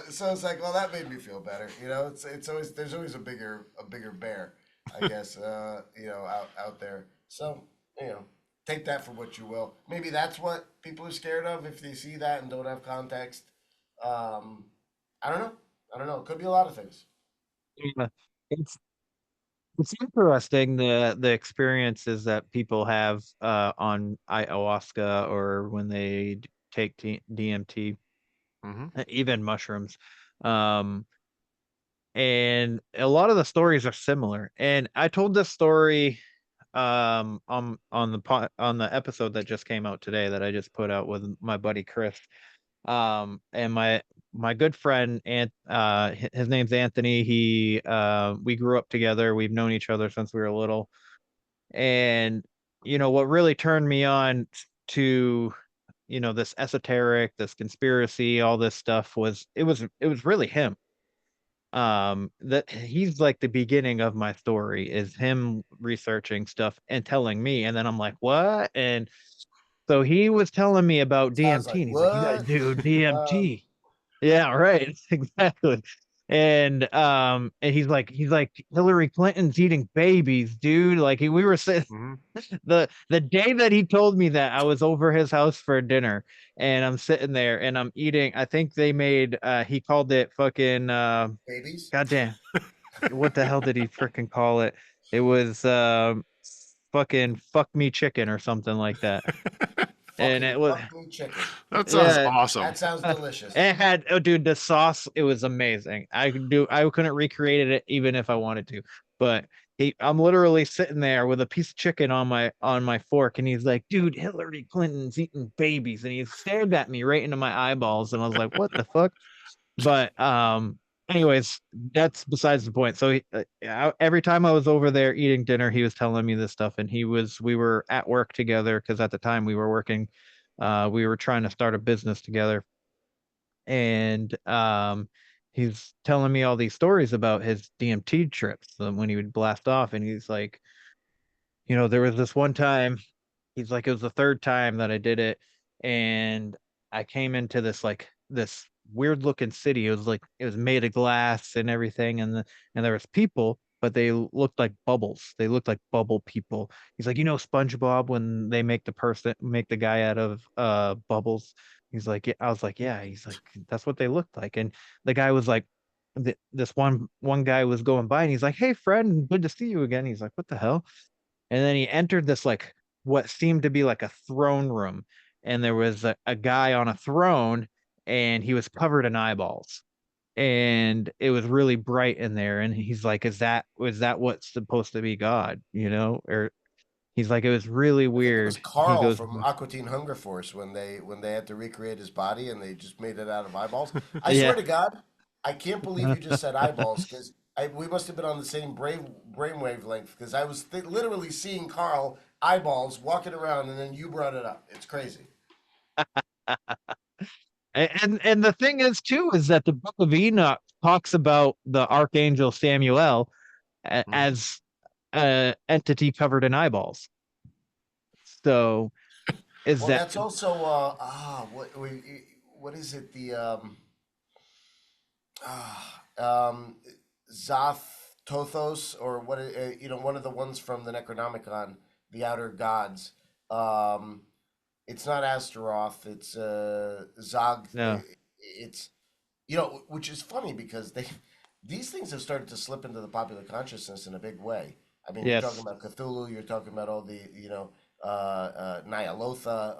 So it's like, well, that made me feel better. It's always there's always a bigger bear, I guess. Out there. So take that for what you will. Maybe that's what people are scared of if they see that and don't have context. I don't know. It could be a lot of things. Yeah. It's it's interesting the experiences that people have on ayahuasca or when they take DMT, Mm-hmm. even mushrooms. Um, and a lot of the stories are similar. And I told this story on the episode that just came out today that I just put out with my buddy Chris. And my good friend and his name's Anthony. We grew up together. We've known each other since we were little. And what really turned me on to this esoteric, this conspiracy, all this stuff was it was really him. That he's like the beginning of my story is him researching stuff and telling me, and then I'm like, what? And so he was telling me about Sounds DMT, like and he's like, you got to what? do DMT. Yeah, right. Exactly. And he's like Hillary Clinton's eating babies, dude. Like we were saying Mm-hmm. the day that he told me that, I was over his house for dinner, and I'm sitting there and I'm eating. I think they made he called it fucking Babies? goddamn. What the hell did he freaking call it? It was fucking fuck me chicken or something like that. And Fucking it was fuck me chicken. That sounds yeah. awesome. That sounds delicious. It had dude, the sauce, it was amazing. I couldn't recreate it even if I wanted to. But I'm literally sitting there with a piece of chicken on my fork, and he's like, dude, Hillary Clinton's eating babies. And he stared at me right into my eyeballs, and I was like, what the fuck? But anyways, that's besides the point. So every time I was over there eating dinner, he was telling me this stuff, and we were at work together because at the time we were working, we were trying to start a business together, and he's telling me all these stories about his DMT trips when he would blast off, and he's like, there was this one time. He's like, it was the third time that I did it, and I came into this weird looking city. It was like it was made of glass and everything, and there was people, but they looked like bubbles. They looked like bubble people. He's like, SpongeBob when they make the guy out of bubbles. He's like, yeah. I was like, yeah. He's like, that's what they looked like. And the guy was like, this one guy was going by, and he's like, hey, friend, good to see you again. He's like, what the hell? And then he entered this like what seemed to be like a throne room, and there was a guy on a throne, and he was covered in eyeballs, and it was really bright in there. And he's like, is that what's supposed to be God, or he's like, it was really I think it was weird. He Carl goes, from Aqua Teen Hunger Force when they had to recreate his body and they just made it out of eyeballs. I swear yeah. to God, I can't believe you just said eyeballs because we must have been on the same brain wavelength because I was literally seeing Carl eyeballs walking around and then you brought it up. It's crazy. And the thing is too is that the Book of Enoch talks about the archangel Samuel Mm-hmm. as entity covered in eyeballs. So is Well, that that's also what is it? The Zoth Tothos, or what? One of the ones from the Necronomicon, the Outer Gods. It's not Astaroth. It's Zog. no? It's which is funny because these things have started to slip into the popular consciousness in a big way. I mean, you're talking Yes. about Cthulhu. You're talking about all the Nyalotha,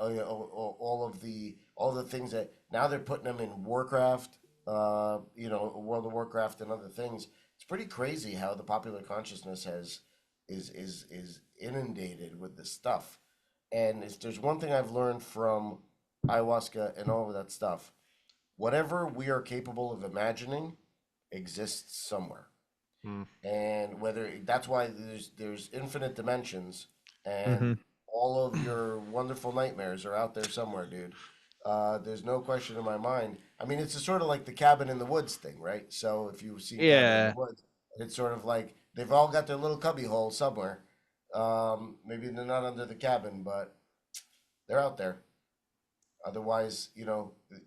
all the things that now they're putting them in Warcraft, World of Warcraft and other things. It's pretty crazy how the popular consciousness is inundated with this stuff. And if there's one thing I've learned from ayahuasca and all of that stuff, whatever we are capable of imagining exists somewhere. And that's why there's infinite dimensions, and Hmm. all of your wonderful nightmares are out there somewhere, dude. There's no question in my mind. I mean, it's sort of like the cabin in the woods thing, right? So if you've seen Cabin in Yeah. the Woods, it's sort of like they've all got their little cubby hole somewhere. Maybe they're not under the cabin, but they're out there. Otherwise,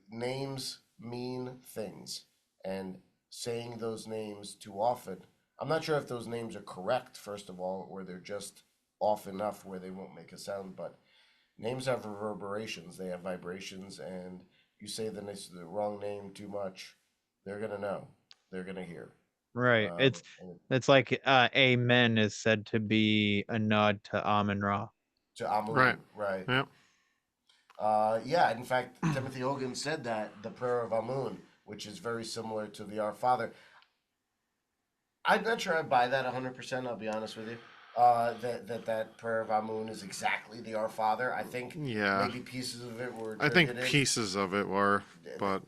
names mean things, and saying those names too often, I'm not sure if those names are correct, first of all, or they're just off enough where they won't make a sound, but names have reverberations, they have vibrations, and you say the wrong name too much, they're going to know, they're going to hear. Right. It's like Amen is said to be a nod to Amun Ra. To Amun, Right. right. Yep. Yeah, in fact, Timothy Hogan said that, the prayer of Amun, which is very similar to the Our Father. I'm not sure I buy that 100%, I'll be honest with you. That prayer of Amun is exactly the Our Father. I think Yeah. maybe pieces of it were I think attributed. pieces of it were, but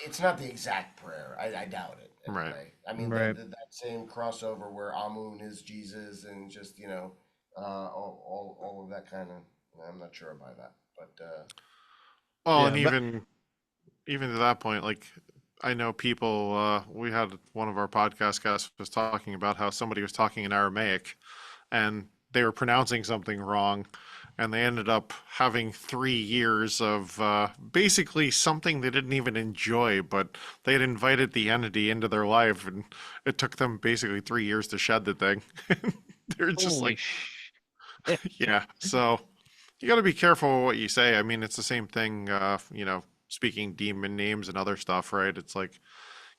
It's not the exact prayer. I doubt it. Anyway. Right. I mean, Right. that same crossover where Amun is Jesus and just, all of that kind of, I'm not sure I buy that. But, well, Yeah, and but even to that point, like I know people. We had one of our podcast guests was talking about how somebody was talking in Aramaic, and they were pronouncing something wrong, and they ended up having 3 years of basically something they didn't even enjoy, but they had invited the entity into their life, and it took them basically 3 years to shed the thing. They're just holy like, sh. yeah. So you got to be careful with what you say. I mean, it's the same thing, speaking demon names and other stuff, right? It's like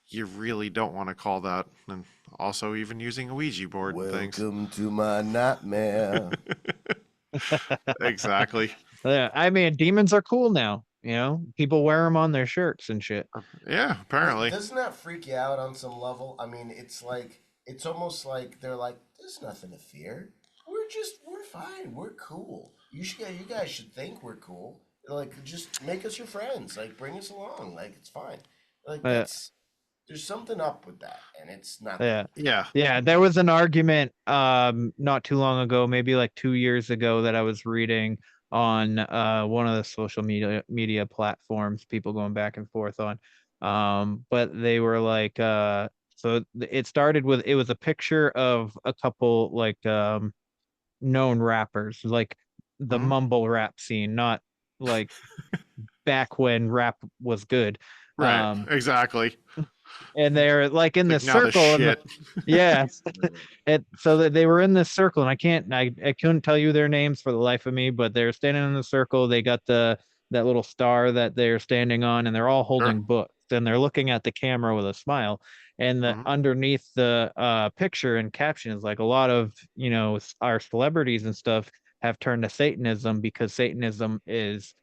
you really don't want to call that, and also even using a Ouija board and things. welcome to my nightmare. Exactly. Yeah, I mean, demons are cool now. People wear them on their shirts and shit. Yeah, apparently. Doesn't that freak you out on some level? I mean, it's almost like they're like, there's nothing to fear. We're fine. We're cool. You guys should think we're cool. Like, just make us your friends. Like, bring us along. Like, it's fine. Like, Yeah. there's something up with that, and it's not. Yeah. Yeah. Yeah, there was an argument not too long ago, maybe like 2 years ago, that I was reading on one of the social media platforms, people going back and forth on. But they were like it started with, it was a picture of a couple like known rappers, like the Mhm. mumble rap scene, not like back when rap was good. Right. Exactly. And they're like in Like this now the circle, and shit. yeah, so that they were in this circle, and I couldn't tell you their names for the life of me, but they're standing in the circle. They got that little star that they're standing on, and they're all holding Sure. books, and they're looking at the camera with a smile. And Mhm. underneath the picture and caption is like, a lot of our celebrities and stuff have turned to Satanism, because Satanism is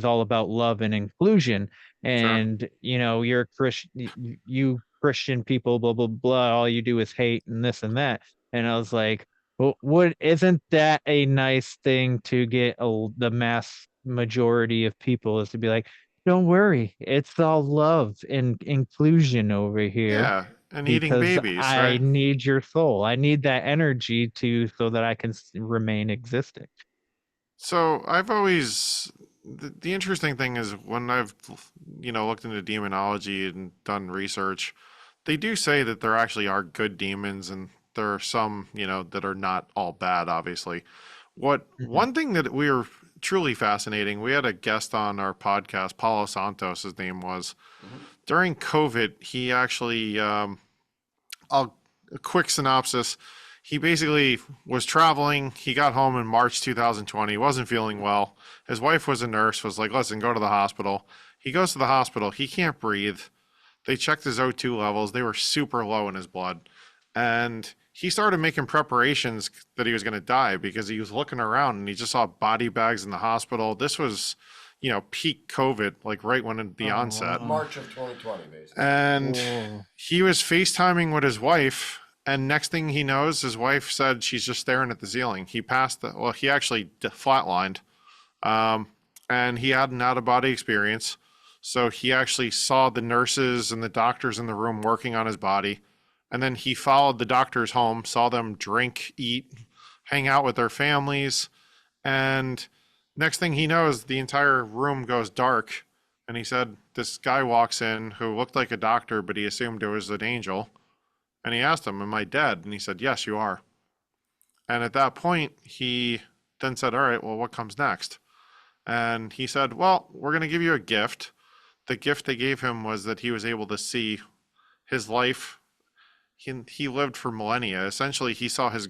all about love and inclusion. Sure. And you're Christian, you Christian people, blah blah blah, all you do is hate and this and that. And I was like, well, what, isn't that a nice thing to get the mass majority of people, is to be like, don't worry, it's all love and inclusion over here, Yeah. And eating because babies, I right? need your soul, I need that energy so that I can remain existing. So I've always the interesting thing is when I've looked into demonology and done research, they do say that there actually are good demons and there are some, that are not all bad, obviously. One thing that we were truly fascinating, we had a guest on our podcast, Paulo Santos, his name was. During COVID, he actually, a quick synopsis, he basically was traveling. He got home in March 2020. He wasn't feeling well. His wife was a nurse, was like, listen, go to the hospital. He goes to the hospital. He can't breathe. They checked his O2 levels. They were super low in his blood. And he started making preparations that he was going to die because he was looking around and he just saw body bags in the hospital. This was, peak COVID, like right when the onset. March of 2020, basically. And he was FaceTiming with his wife. And next thing he knows, his wife said she's just staring at the ceiling. He he actually flatlined. And he had an out-of-body experience. So he actually saw the nurses and the doctors in the room working on his body. And then he followed the doctors home, saw them drink, eat, hang out with their families. And next thing he knows, the entire room goes dark. And he said, this guy walks in who looked like a doctor, but he assumed it was an angel. And he asked him, am I dead? And he said, yes, you are. And at that point, he then said, all right, well, what comes next? And he said, well, we're going to give you a gift. The gift they gave him was that he was able to see his life. He lived for millennia. Essentially, he saw his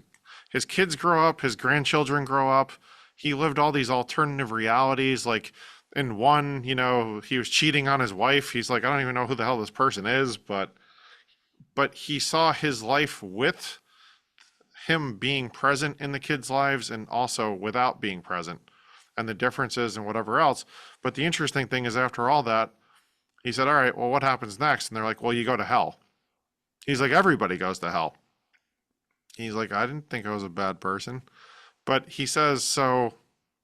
kids grow up, his grandchildren grow up. He lived all these alternative realities. Like in one, he was cheating on his wife. He's like, I don't even know who the hell this person is, but he saw his life with him being present in the kids' lives and also without being present and the differences and whatever else. But the interesting thing is after all that, he said, all right, well, what happens next? And they're like, well, you go to hell. He's like, everybody goes to hell. He's like, I didn't think I was a bad person. But he says, so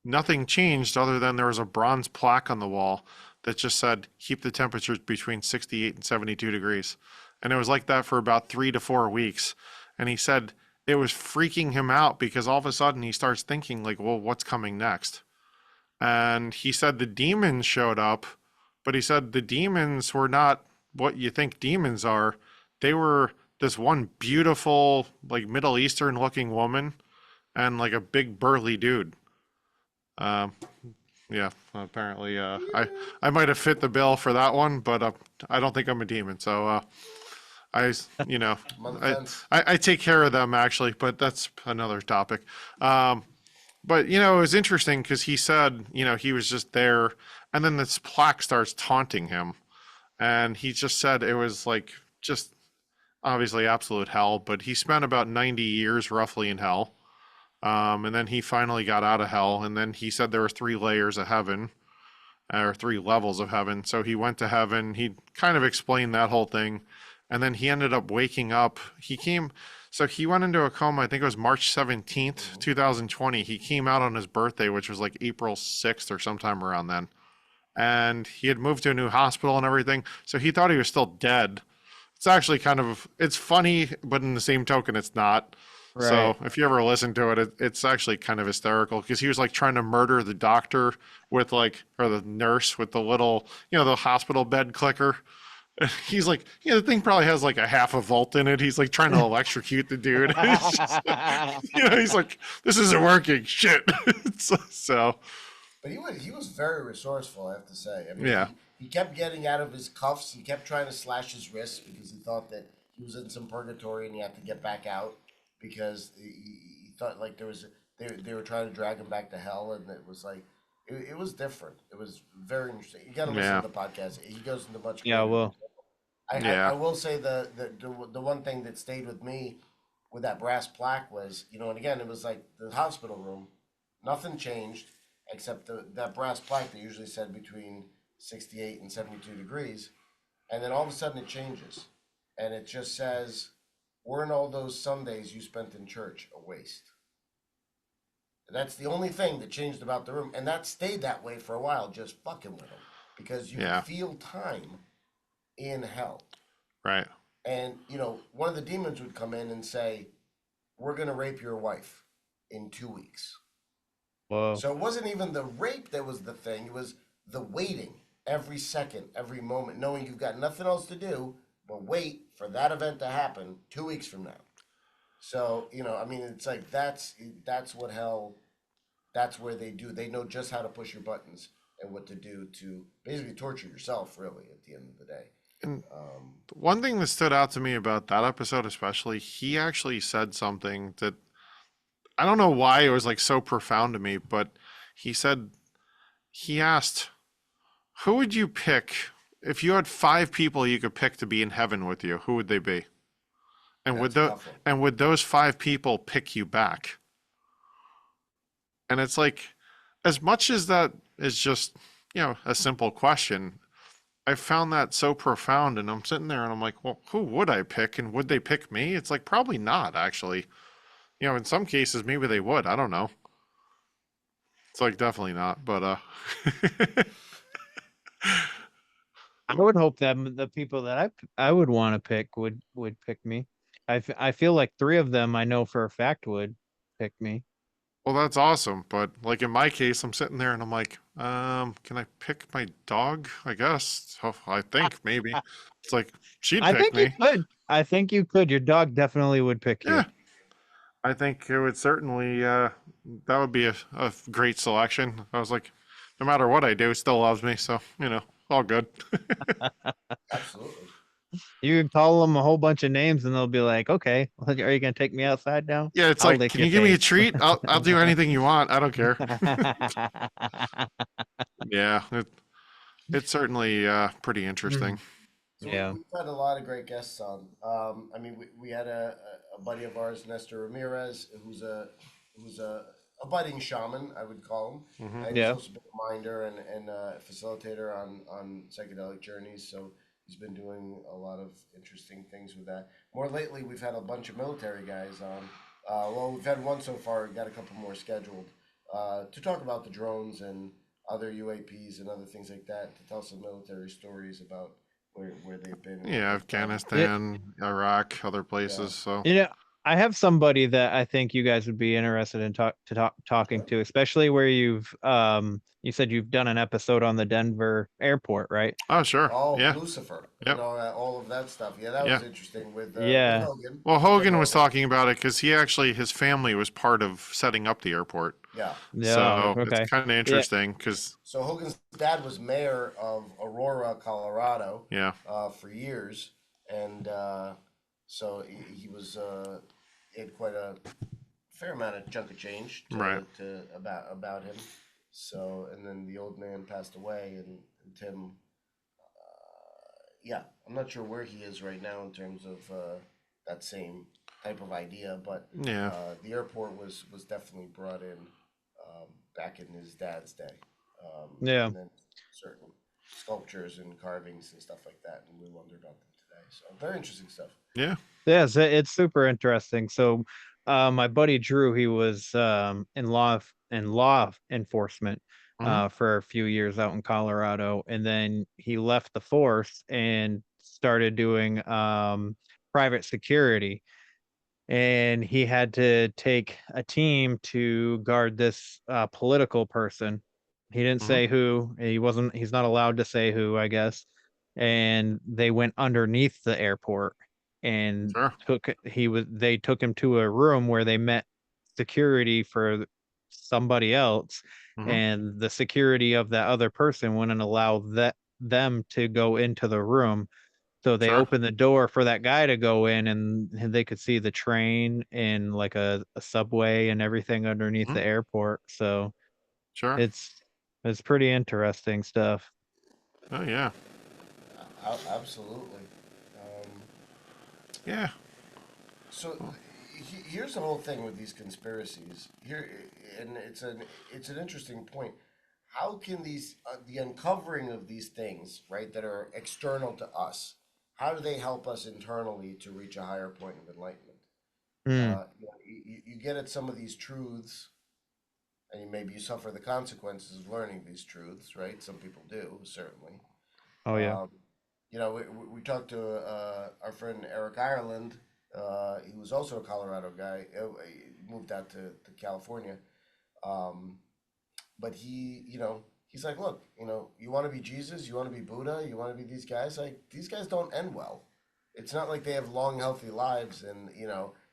nothing changed other than there was a bronze plaque on the wall that just said, keep the temperatures between 68 and 72 degrees. And it was like that for about 3 to 4 weeks. And he said it was freaking him out because all of a sudden he starts thinking like, well, what's coming next? And he said the demons showed up, but he said the demons were not what you think demons are. They were this one beautiful, like Middle Eastern looking woman and like a big burly dude. Yeah, apparently I might have fit the bill for that one, but I don't think I'm a demon. So I take care of them actually, but that's another topic. But it was interesting because he said, he was just there, and then this plaque starts taunting him, and he just said it was like just obviously absolute hell. But he spent about 90 years roughly in hell, and then he finally got out of hell. And then he said there were 3 layers of heaven, or 3 levels of heaven. So he went to heaven. He kind of explained that whole thing. And then he ended up waking up. So he went into a coma, I think it was March 17th, 2020. He came out on his birthday, which was like April 6th or sometime around then. And he had moved to a new hospital and everything. So he thought he was still dead. It's actually it's funny, but in the same token, it's not. Right. So if you ever listen to it, it's actually kind of hysterical because he was like trying to murder the doctor or the nurse with the little, the hospital bed clicker. He's like, the thing probably has like a half a volt in it. He's like trying to electrocute the dude. He's like, this isn't working. Shit. So. But he was very resourceful, I have to say. I mean, yeah. He kept getting out of his cuffs. He kept trying to slash his wrists because he thought that he was in some purgatory and he had to get back out because he thought like they were trying to drag him back to hell, and it was like. It was different. It was very interesting. You got to listen to the podcast. He goes into much. Yeah, well. I will say the one thing that stayed with me with that brass plaque was, and again, it was like the hospital room. Nothing changed except that brass plaque that usually said between 68 and 72 degrees. And then all of a sudden it changes. And it just says, weren't all those Sundays you spent in church a waste? That's the only thing that changed about the room. And that stayed that way for a while, just fucking with him. Because you feel time in hell. Right. And, one of the demons would come in and say, we're going to rape your wife in 2 weeks. Whoa. So it wasn't even the rape that was the thing. It was the waiting every second, every moment, knowing you've got nothing else to do but wait for that event to happen 2 weeks from now. So, I mean, it's like that's what hell. That's where they know just how to push your buttons and what to do to basically torture yourself. Really, at the end of the day. And one thing that stood out to me about that episode, especially, he actually said something that I don't know why it was like so profound to me, but he asked, who would you pick if you had 5 people you could pick to be in heaven with you? Who would they be? And would those 5 people pick you back? And it's like, as much as that is just, a simple question, I found that so profound, and I'm sitting there and I'm like, well, who would I pick, and would they pick me? It's like, probably not, actually. In some cases, maybe they would. I don't know. It's like, definitely not, but I would hope that the people that I would want to pick would pick me. I feel like 3 of them I know for a fact would pick me. well, that's awesome. But like in my case, I'm sitting there and I'm like, can I pick my dog? I guess. Oh, I think maybe. It's like, she'd I pick think you me. could. I think you could. Your dog definitely would pick you. Yeah. I think it would certainly, that would be a great selection. I was like, no matter what I do, it still loves me. So, all good. Absolutely. You can call them a whole bunch of names and they'll be like, okay, are you going to take me outside now? Yeah, it's I'll like, lick can your you give me a face." treat? I'll do anything you want. I don't care. Yeah, it's certainly pretty interesting. So Yeah. we've had a lot of great guests on. I mean, we had a buddy of ours, Nestor Ramirez, who's a budding shaman, I would call him. And Yeah. he's also been a minder and a facilitator on psychedelic journeys. So he's been doing a lot of interesting things with that. More lately, we've had a bunch of military guys on. Well, we've had one so far. We've got a couple more scheduled to talk about the drones and other UAPs and other things like that, to tell some military stories about where they've been. Yeah, Afghanistan, Iraq, other places. So I have somebody that I think you guys would be interested in talking to, especially where you said you've done an episode on the Denver airport, right? Oh, sure. Oh, Yeah. Lucifer. Yep. All of that stuff. Yeah, that was interesting with Yeah. Hogan. Well, Hogan was talking about it because his family was part of setting up the airport. Yeah. Yeah. So Okay. it's kind of interesting because So Hogan's dad was mayor of Aurora, Colorado, yeah, for years, and so he was he had quite a fair amount of chunk of change about him. So, and then the old man passed away, and Tim, yeah, I'm not sure where he is right now in terms of that same type of idea, but yeah, the airport was definitely brought in back in his dad's day. Yeah. And then certain sculptures and carvings and stuff like that, and we wondered about them today. So very interesting stuff. yeah. Yeah, so it's super interesting. So, my buddy Drew, he was in law enforcement for a few years out in Colorado, and then he left the force and started doing private security. And he had to take a team to guard this political person. He didn't say who. He's not allowed to say who, I guess. And they went underneath the airport and Sure. they took him to a room where they met security for somebody else, and the security of that other person wouldn't allow them to go into the room. So they Sure. opened the door for that guy to go in, and they could see the train and like a subway and everything underneath the airport. So Sure. it's pretty interesting stuff. Oh yeah. Absolutely. Yeah. So here's the whole thing with these conspiracies here, and it's an interesting point. How can the uncovering of these things, right, that are external to us, how do they help us internally to reach a higher point of enlightenment? You get at some of these truths, and maybe you suffer the consequences of learning these truths, right? Some people do, certainly. Oh yeah. We talked to our friend Eric Ireland. He was also a Colorado guy. He moved out to California. But he's like, look, you want to be Jesus, you want to be Buddha, you want to be these guys. Like, these guys don't end well. It's not like they have long, healthy lives, and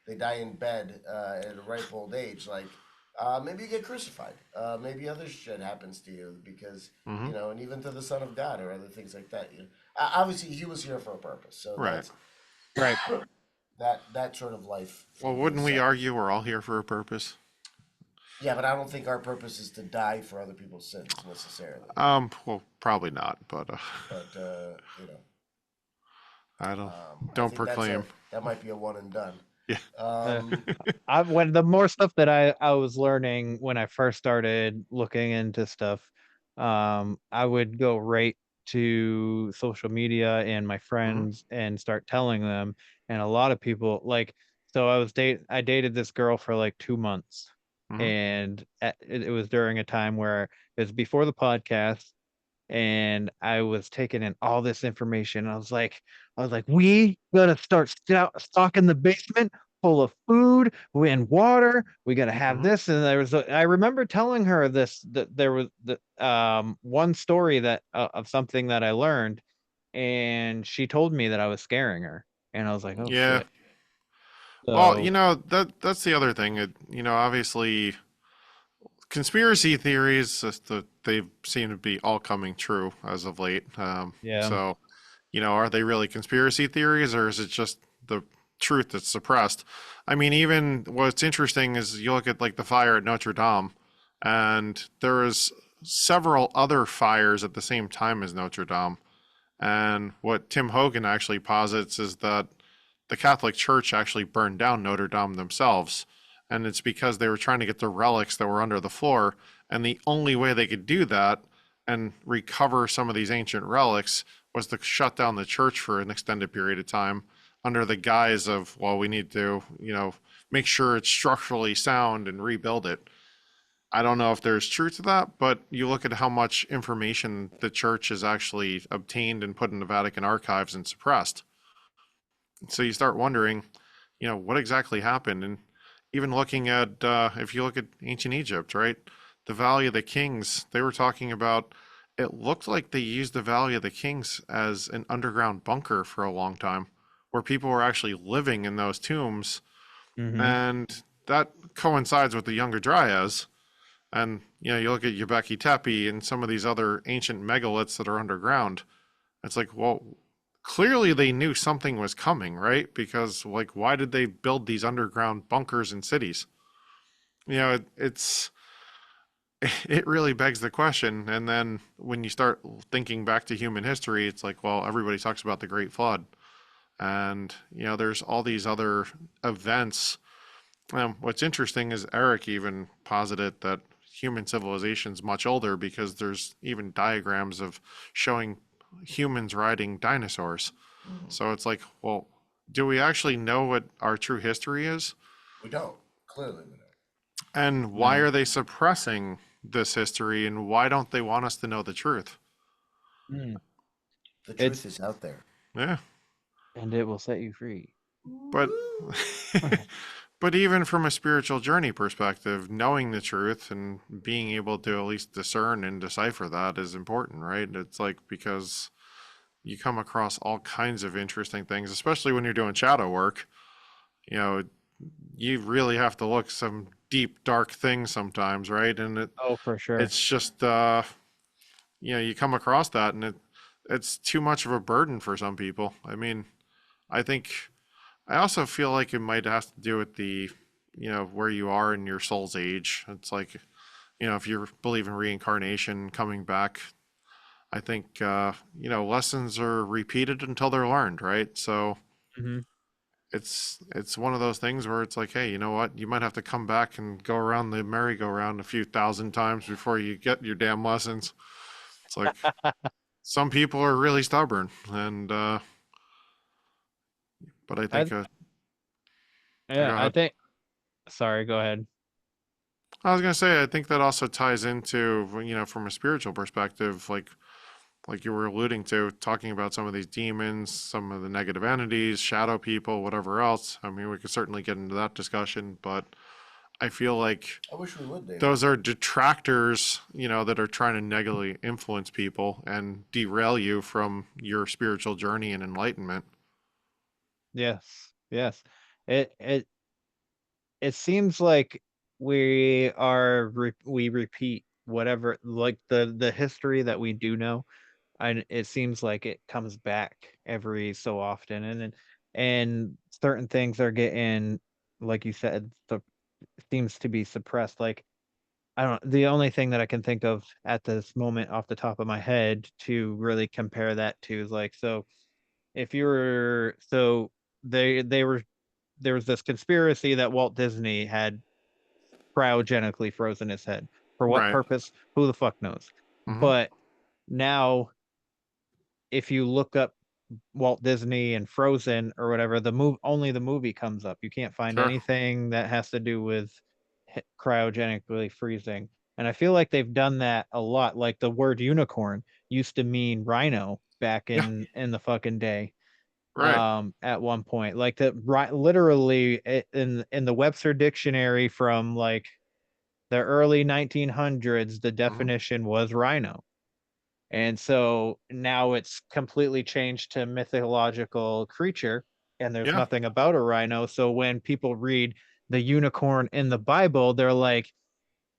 they die in bed at a ripe old age, like maybe you get crucified. Maybe other shit happens to you because Mm-hmm. and even to the Son of God or other things like that. Obviously, he was here for a purpose, so Right. Right. that sort of life. Well, thing wouldn't is, we argue we're all here for a purpose? Yeah, but I don't think our purpose is to die for other people's sins necessarily. Well, probably not, but But I don't I think proclaim. that might be a one and done. Yeah. When the more stuff that I was learning when I first started looking into stuff, I would go right to social media and my friends and start telling them. And a lot of people so I dated this girl for like 2 months, Mhm. and it was during a time where it was before the podcast, and I was taking in all this information. I was like, we gotta start stocking the basement full of food and water. We gotta have this. And I remember telling her that there was one story that of something that I learned, and she told me that I was scaring her, and I was like, oh Yeah. shit. Well, So that's the other thing. Obviously, conspiracy theories they seem to be all coming true as of late. yeah. So, are they really conspiracy theories, or is it just the truth that's suppressed? I mean, even what's interesting is you look at like the fire at Notre Dame, and there was several other fires at the same time as Notre Dame. And what Tim Hogan actually posits is that the Catholic Church actually burned down Notre Dame themselves. And it's because they were trying to get the relics that were under the floor. And the only way they could do that and recover some of these ancient relics was to shut down the church for an extended period of time under the guise of, well, we need to, make sure it's structurally sound and rebuild it. I don't know if there's truth to that, but you look at how much information the church has actually obtained and put in the Vatican archives and suppressed. So you start wondering, what exactly happened? And even looking at, if you look at ancient Egypt, right? The Valley of the Kings, they were talking about, it looked like they used the Valley of the Kings as an underground bunker for a long time, where people were actually living in those tombs. Mhm. And that coincides with the Younger Dryas. And, you look at Göbekli Tepe and some of these other ancient megaliths that are underground. It's like, well, clearly they knew something was coming, right? Because, like, why did they build these underground bunkers in cities? It really begs the question. And then when you start thinking back to human history, it's like, well, everybody talks about the Great Flood. And, there's all these other events. What's interesting is Eric even posited that human civilization's much older because there's even diagrams of showing humans riding dinosaurs. So it's like, well, do we actually know what our true history is? We don't. Clearly, we don't. And why are they suppressing this history, and why don't they want us to know the truth? The truth is out there. Yeah. And it will set you free. But but even from a spiritual journey perspective, knowing the truth and being able to at least discern and decipher that is important, right? It's like, because you come across all kinds of interesting things, especially when you're doing shadow work. You really have to look some deep, dark things sometimes, right? And Oh, for sure. it's just you come across that, and it's too much of a burden for some people. I mean, I also feel like it might have to do with the, where you are in your soul's age. It's like, if you believe in reincarnation, coming back, I think, lessons are repeated until they're learned, right? So Mhm. it's one of those things where it's like, hey, you know what? You might have to come back and go around the merry-go-round a few thousand times before you get your damn lessons. It's like, some people are really stubborn, and but I think go Yeah, I ahead. think. Sorry, go ahead. I was gonna say, I think that also ties into, from a spiritual perspective, like you were alluding to, talking about some of these demons, some of the negative entities, shadow people, whatever else. I mean, we could certainly get into that discussion, but I feel like I wish we would, Dave. those are detractors, that are trying to negatively influence people and derail you from your spiritual journey and enlightenment. Yes, yes. It it seems like we repeat whatever, like the history that we do know, and it seems like it comes back every so often, and certain things are getting, like you said, seems to be suppressed. Like, I don't, the only thing that I can think of at this moment off the top of my head to really compare that to is like, so if you were, so they were, there was this conspiracy that Walt Disney had cryogenically frozen his head. For what Right. purpose? Who the fuck knows? Mm-hmm. But now, if you look up Walt Disney and Frozen or whatever, only the movie comes up. You can't find Sure. anything that has to do with cryogenically freezing. And I feel like they've done that a lot. Like the word unicorn used to mean rhino back Yeah. in the fucking day. Right. At one point, like that, right, literally in the Webster dictionary from like the early 1900s, the Mm-hmm. definition was rhino. And so now it's completely changed to mythological creature, and there's Yeah. nothing about a rhino. So when people read the unicorn in the Bible, they're like,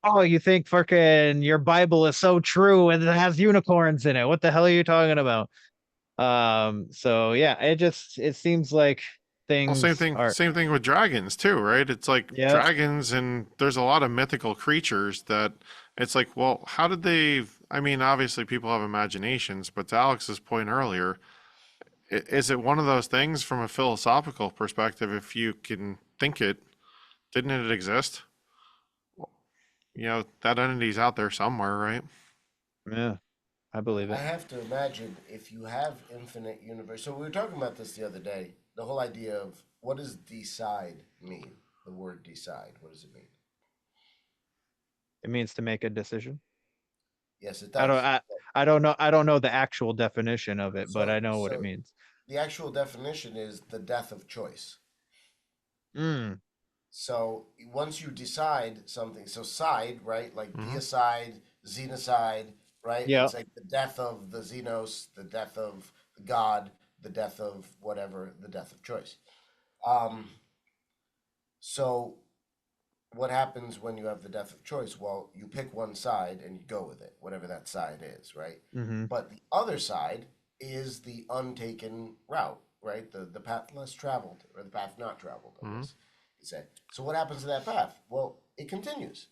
"Oh, you think fucking your Bible is so true and it has unicorns in it? What the hell are you talking about?" So yeah, it seems like Well, same things thing. are, Same thing with dragons too, right? It's like yeah, dragons, and there's a lot of mythical creatures that it's like, well, how did they? I mean, obviously people have imaginations, but to Alex's point earlier, is it one of those things from a philosophical perspective? If you can think it, didn't it exist? You know, that entity's out there somewhere, right? yeah, I believe I it. have to imagine if you have infinite universe. So we were talking about this the other day. The whole idea of what does decide mean? The word decide. What does it mean? It means to make a decision. Yes, it I don't does. I don't know the actual definition of it, but So I know what it so means. the actual definition is the death of choice. Mm, So once you decide something, so side, right? Like Mm-hmm. deicide, xenocide, right? yeah. It's like the death of the xenos, the death of God, the death of whatever, the death of choice. Um, so what happens when you have the death of choice? Well, you pick one side and you go with it, whatever that side is, right? Mm-hmm. But the other side is the untaken route, right? The path less traveled, or the path not traveled, I Mm-hmm. guess you say. So what happens to that path? Well, it continues.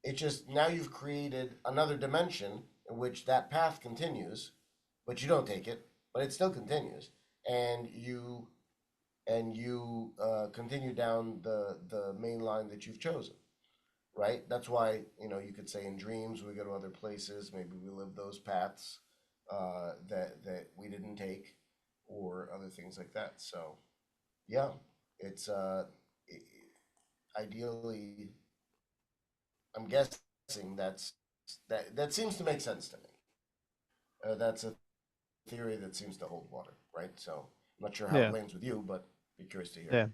It just now you've created another dimension in which that path continues, but you don't take it, but it still continues, and you continue down the main line that you've chosen, right? That's why you could say in dreams we go to other places, maybe we live those paths that we didn't take, or other things like that. So yeah, it's ideally, I'm guessing that seems to make sense to me. That's a theory that seems to hold water, right? So I'm not sure how it Yeah. lands with you, but be curious to hear. Yeah.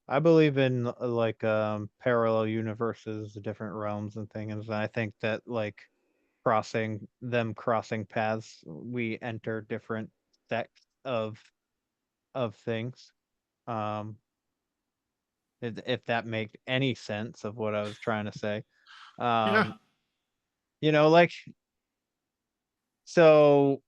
I believe in like parallel universes, different realms and things. And I think that like crossing paths, we enter different sects of things. Um, if that makes any sense of what I was trying to say. Yeah. Um, like, so,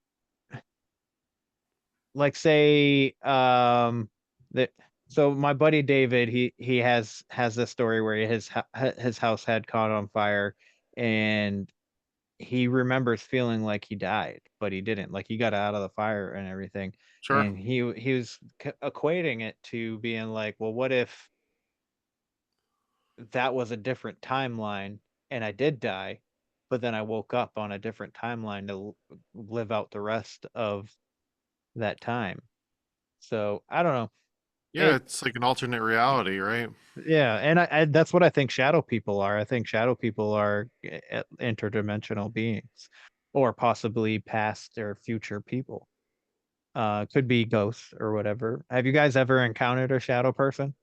like, say that, so my buddy David, he has this story where his house had caught on fire, and he remembers feeling like he died, but he didn't. Like, he got out of the fire and everything, Sure. and he was equating it to being like, well, what if that was a different timeline and I did die, but then I woke up on a different timeline to live out the rest of that time. So I don't know. Yeah, It it's like an alternate reality, right? Yeah, and I that's what I think shadow people are. I think shadow people are interdimensional beings, or possibly past or future people. Could be ghosts or whatever. Have you guys ever encountered a shadow person?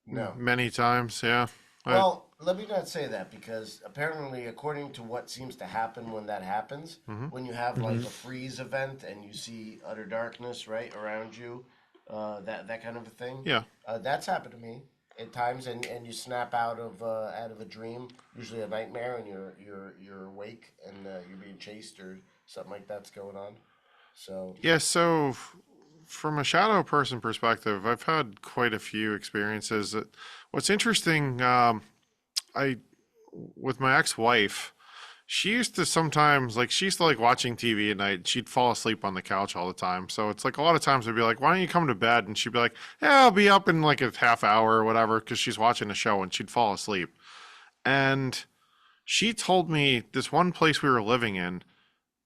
No. Many times, yeah. I, Well, let me not say that, because apparently, according to what seems to happen when that happens, mm-hmm. when you have like Hmm. a freeze event and you see utter darkness right around you, that kind of a thing. Yeah. That's happened to me. at times, and you snap out of a dream, usually a nightmare, and you're awake and you're being chased or something like that's going on. So Yeah, so from a shadow person perspective, I've had quite a few experiences. What's interesting, I with my ex-wife, she used to sometimes she used to like watching TV at night. She'd fall asleep on the couch all the time. So it's like a lot of times I'd be like, "Why don't you come to bed?" And she'd be like, "Yeah, I'll be up in like a half hour or whatever," because she's watching a show and she'd fall asleep. And she told me this one place we were living in,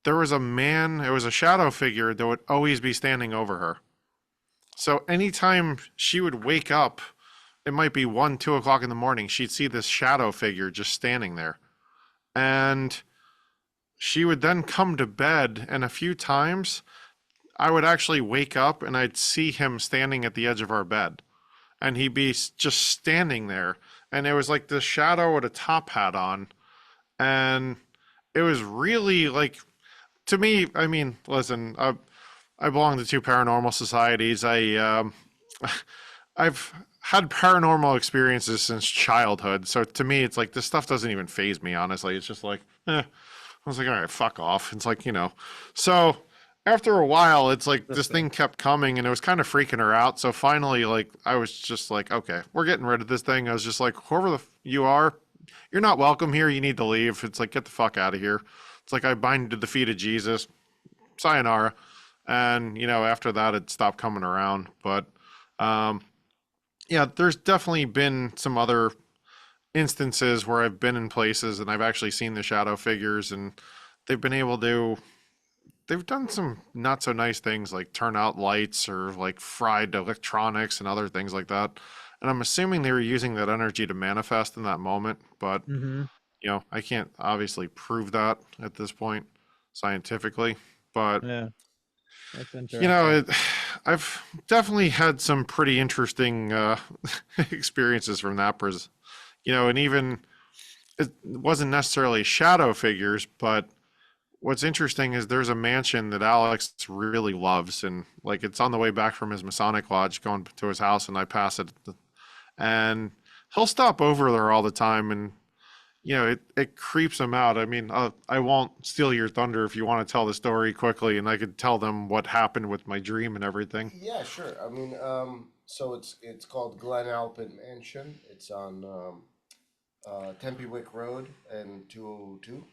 there was a man, it was a shadow figure that would always be standing over her. So anytime she would wake up, it might be 1, 2 o'clock in the morning, she'd see this shadow figure just standing there. And she would then come to bed, and a few times I would actually wake up and I'd see him standing at the edge of our bed. And he'd be just standing there. And it was like this shadow with a top hat on. And it was really to me, I mean, listen, I belong to 2 paranormal societies. I've had paranormal experiences since childhood. So to me, it's like this stuff doesn't even faze me, honestly. It's just like, I was like, all right, fuck off. It's like, So after a while, it's like this thing kept coming and it was kind of freaking her out. So finally, I was just like, okay, we're getting rid of this thing. I was just like, whoever you are, you're not welcome here. You need to leave. It's like, get the fuck out of here. It's like I bind you to the feet of Jesus. Sayonara. And, after that, it stopped coming around. But, yeah, there's definitely been some other instances where I've been in places and I've actually seen the shadow figures, and they've done some not so nice things like turn out lights or fried electronics and other things like that. And I'm assuming they were using that energy to manifest in that moment, but I can't obviously prove that at this point scientifically, but Yeah. That's interesting. I've definitely had some pretty interesting experiences from that. And even it wasn't necessarily shadow figures, but what's interesting is there's a mansion that Alex really loves, and it's on the way back from his Masonic lodge going to his house, and I pass it, and he'll stop over there all the time, and it creeps him out. I mean, I won't steal your thunder if you want to tell the story quickly, and I could tell them what happened with my dream and everything. Yeah, sure. I mean, so it's called Glen Alpin Mansion. It's on Tempe Wick Road and 202.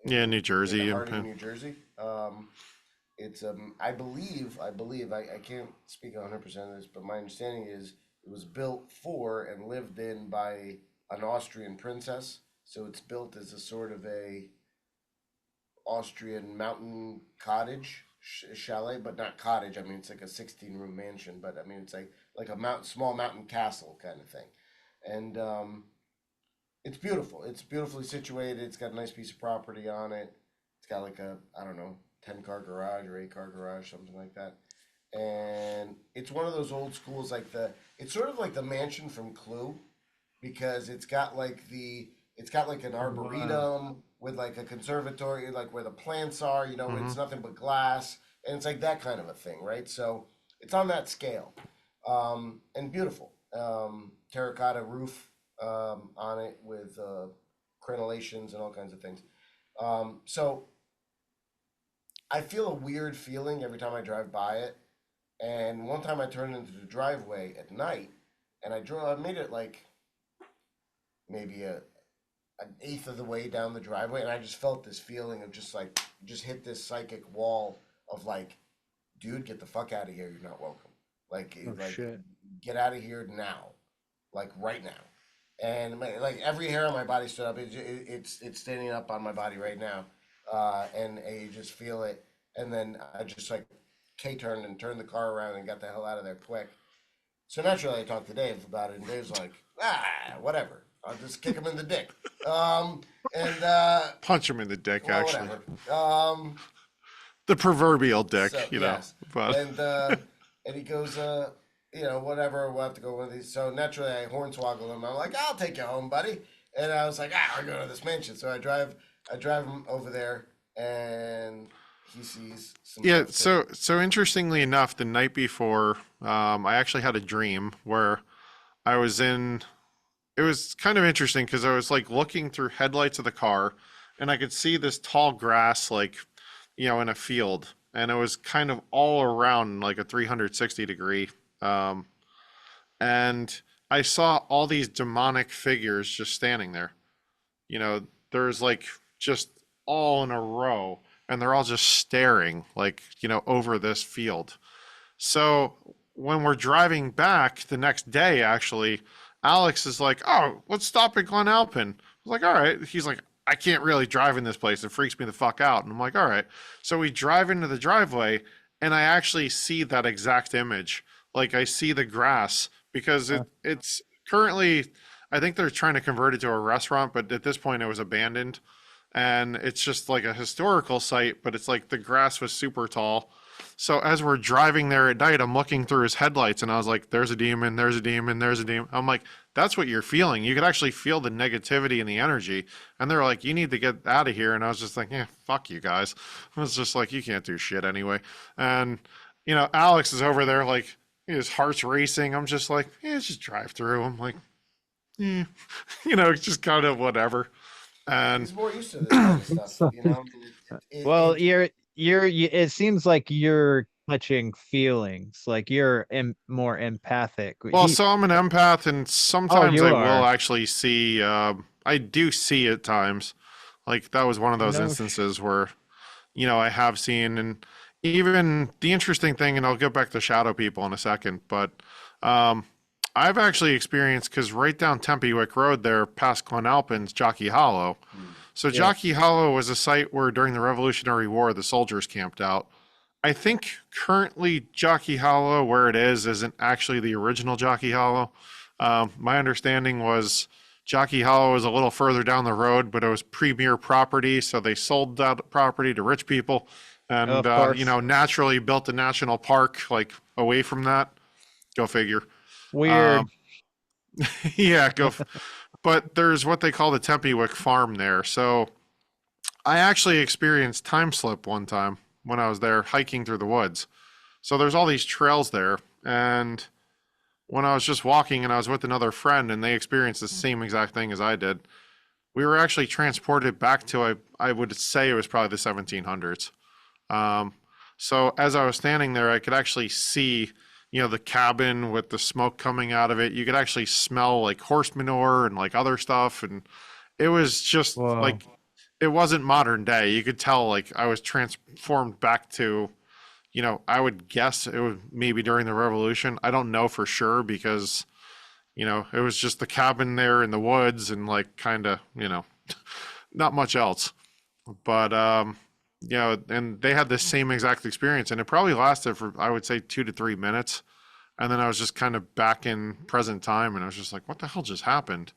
New Jersey. In Harding, New Jersey. It's I believe I can't speak 100% of this, but my understanding is it was built for and lived in by an Austrian princess. So it's built as a sort of a Austrian mountain cottage chalet, but not cottage. I mean, it's like a 16-room mansion, but I mean, it's like a small mountain castle kind of thing. And it's beautiful. It's beautifully situated. It's got a nice piece of property on it. It's got like a, I don't know, 10-car garage or 8-car garage, something like that. And it's one of those old schools, it's sort of like the mansion from Clue, because it's got an arboretum with like a conservatory, like where the plants are, it's nothing but glass, and it's like that kind of a thing, right? So it's on that scale, and beautiful, terracotta roof on it with crenellations and all kinds of things. So I feel a weird feeling every time I drive by it. And one time I turned into the driveway at night, and I made it maybe an eighth of the way down the driveway, and I just felt this feeling of just hit this psychic wall of dude, get the fuck out of here. You're not welcome. Shit. Get out of here now, right now. And every hair on my body stood up. It's standing up on my body right now, and you just feel it. And then I just K-turned and turned the car around and got the hell out of there quick. So naturally, I talked to Dave about it, and Dave's like, whatever. I'll just kick him in the dick. Punch him in the dick, well, actually. Whatever. The proverbial dick, so, know. Yes. But And he goes, whatever, we'll have to go with these. So naturally, I hornswoggle him. I'm like, I'll take you home, buddy. And I was like, we're going to this mansion. So I drive him over there, and he sees some. Yeah. So interestingly enough, the night before, I actually had a dream where I was in. It was kind of interesting because I was like looking through headlights of the car, and I could see this tall grass like, in a field, and it was kind of all around like a 360 degree. Um, and I saw all these demonic figures just standing there. There's like just all in a row, and they're all just staring like, over this field. So when we're driving back the next day, actually, Alex is like, "Oh, let's stop at Glen Alpin." I was like, "All right." He's like, "I can't really drive in this place. It freaks me the fuck out." And I'm like, "All right." So we drive into the driveway, and I actually see that exact image. Like I see the grass because it's currently, I think they're trying to convert it to a restaurant, but at this point it was abandoned. And it's just like a historical site, but it's like the grass was super tall. So as we're driving there at night, I'm looking through his headlights and I was like, there's a demon, there's a demon, there's a demon. I'm like, that's what you're feeling. You could actually feel the negativity and the energy. And they're like, you need to get out of here. And I was just like, yeah, fuck you guys. I was just like, you can't do shit anyway. And, Alex is over there like his heart's racing. I'm just like, yeah, just drive through. I'm like, it's just kind of whatever. And He's more used to this kind of stuff, Well, it seems like you're touching feelings, like you're more empathic. Well, so I'm an empath, and sometimes I will are. actually see. I do see at times, like that was one of those instances where, I have seen, and even the interesting thing, and I'll get back to shadow people in a second, but I've actually experienced, because right down Tempe-Wick Road there, past Glen Alpin's Jockey Hollow. So Jockey Hollow was a site where during the Revolutionary War, the soldiers camped out. I think currently Jockey Hollow, where it is, isn't actually the original Jockey Hollow. My understanding was Jockey Hollow was a little further down the road, but it was premier property, so they sold that property to rich people, and naturally built a national park like away from that. Go figure. Weird. Yeah, but there's what they call the Tempe-Wick Farm there. So I actually experienced time slip one time when I was there hiking through the woods. So there's all these trails there, and when I was just walking and I was with another friend and they experienced the same exact thing as I did, we were actually transported back to, I would say it was probably the 1700s. So as I was standing there, I could actually see, the cabin with the smoke coming out of it. You could actually smell like horse manure and like other stuff. And it was just like, it wasn't modern day. You could tell like I was transformed back to, I would guess it was maybe during the Revolution. I don't know for sure because, it was just the cabin there in the woods and like kind of, not much else. But, and they had the same exact experience, and it probably lasted for, I would say, 2 to 3 minutes. And then I was just kind of back in present time, and I was just like, what the hell just happened?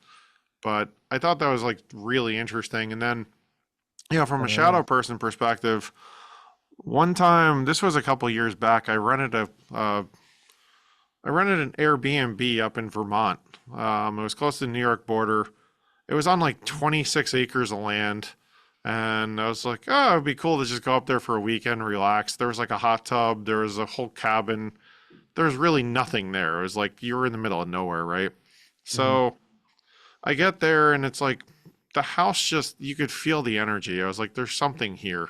But I thought that was like really interesting. And then, from a shadow person perspective, one time, this was a couple years back, I rented an Airbnb up in Vermont. It was close to the New York border. It was on like 26 acres of land. And I was like, oh, it'd be cool to just go up there for a weekend, relax. There was like a hot tub. There was a whole cabin. There was really nothing there. It was like you were in the middle of nowhere, right? So I get there and it's like the house just, you could feel the energy. I was like, there's something here.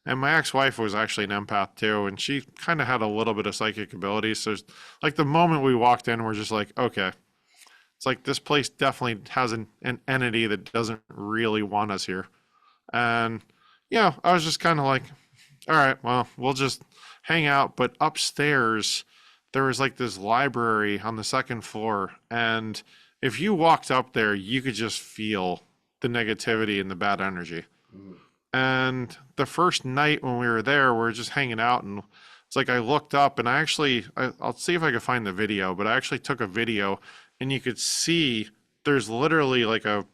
And my ex-wife was actually an empath too. And she kind of had a little bit of psychic ability. So like the moment we walked in, we're just like, okay. It's like this place definitely has an entity that doesn't really want us here. And I was just kind of like, all right, well, we'll just hang out. But upstairs, there was like this library on the second floor. And if you walked up there, you could just feel the negativity and the bad energy. And the first night when we were there, we were just hanging out. And it's like I looked up and I'll see if I could find the video. But I actually took a video and you could see there's literally like a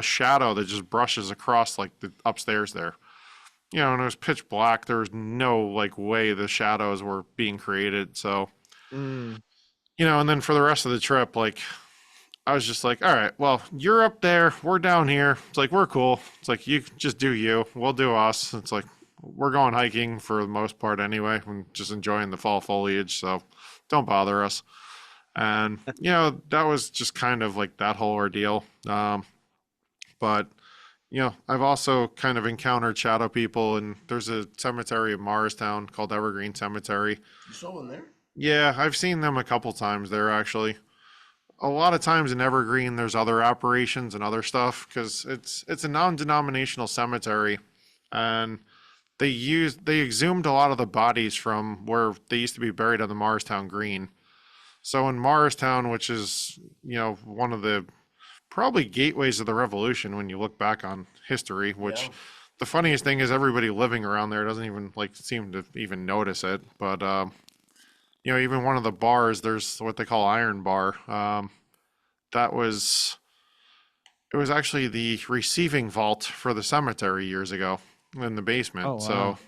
shadow that just brushes across like the upstairs there, and it was pitch black. There was no like way the shadows were being created. So, and then for the rest of the trip, like I was just like, all right, well, you're up there, we're down here. It's like, we're cool. It's like, you just do you, we'll do us. It's like, we're going hiking for the most part anyway. I'm just enjoying the fall foliage. So don't bother us. And, you know, that was just kind of like that whole ordeal. But, you know, I've also kind of encountered shadow people, and there's a cemetery in Morristown called Evergreen Cemetery. You saw one there? Yeah, I've seen them a couple times there, actually. A lot of times in Evergreen, there's other operations and other stuff because it's a non-denominational cemetery, and they exhumed a lot of the bodies from where they used to be buried on the Morristown Green. So in Morristown, which is, you know, one of the probably gateways of the revolution when you look back on history, which Yeah. the funniest thing is everybody living around there doesn't even like seem to even notice it. But you know, even one of the bars, there's what they call Iron Bar. That was it was actually the receiving vault for the cemetery years ago in the basement. Oh, wow. So,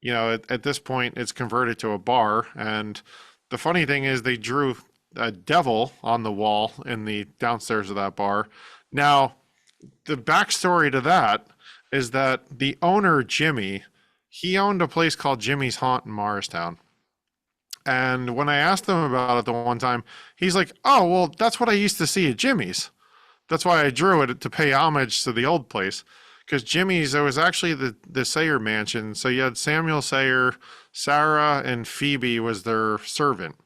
you know, at this point, it's converted to a bar. And the funny thing is, they drew a devil on the wall in the downstairs of that bar. Now, the backstory to that is that the owner, Jimmy, he owned a place called Jimmy's Haunt in Morristown. And when I asked him about it the one time, he's like, "Oh, well, that's what I used to see at Jimmy's. That's why I drew it to pay homage to the old place." Because Jimmy's, it was actually the Sayer mansion. So you had Samuel Sayer, Sarah, and Phoebe was their servant.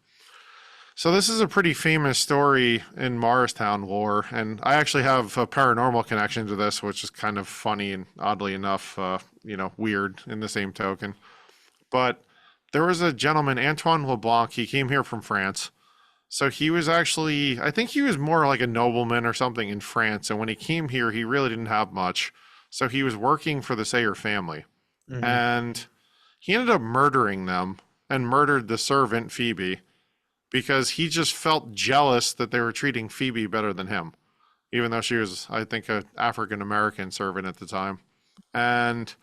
So this is a pretty famous story in Morristown lore, and I actually have a paranormal connection to this, which is kind of funny and oddly enough, you know, weird in the same token. But there was a gentleman, Antoine LeBlanc. He came here from France. So he was actually, I think he was more like a nobleman or something in France. And when he came here, he really didn't have much. So he was working for the Sayer family. Mhm. And he ended up murdering them and murdered the servant, Phoebe, because he just felt jealous that they were treating Phoebe better than him, even though she was, I think, an African-American servant at the time. And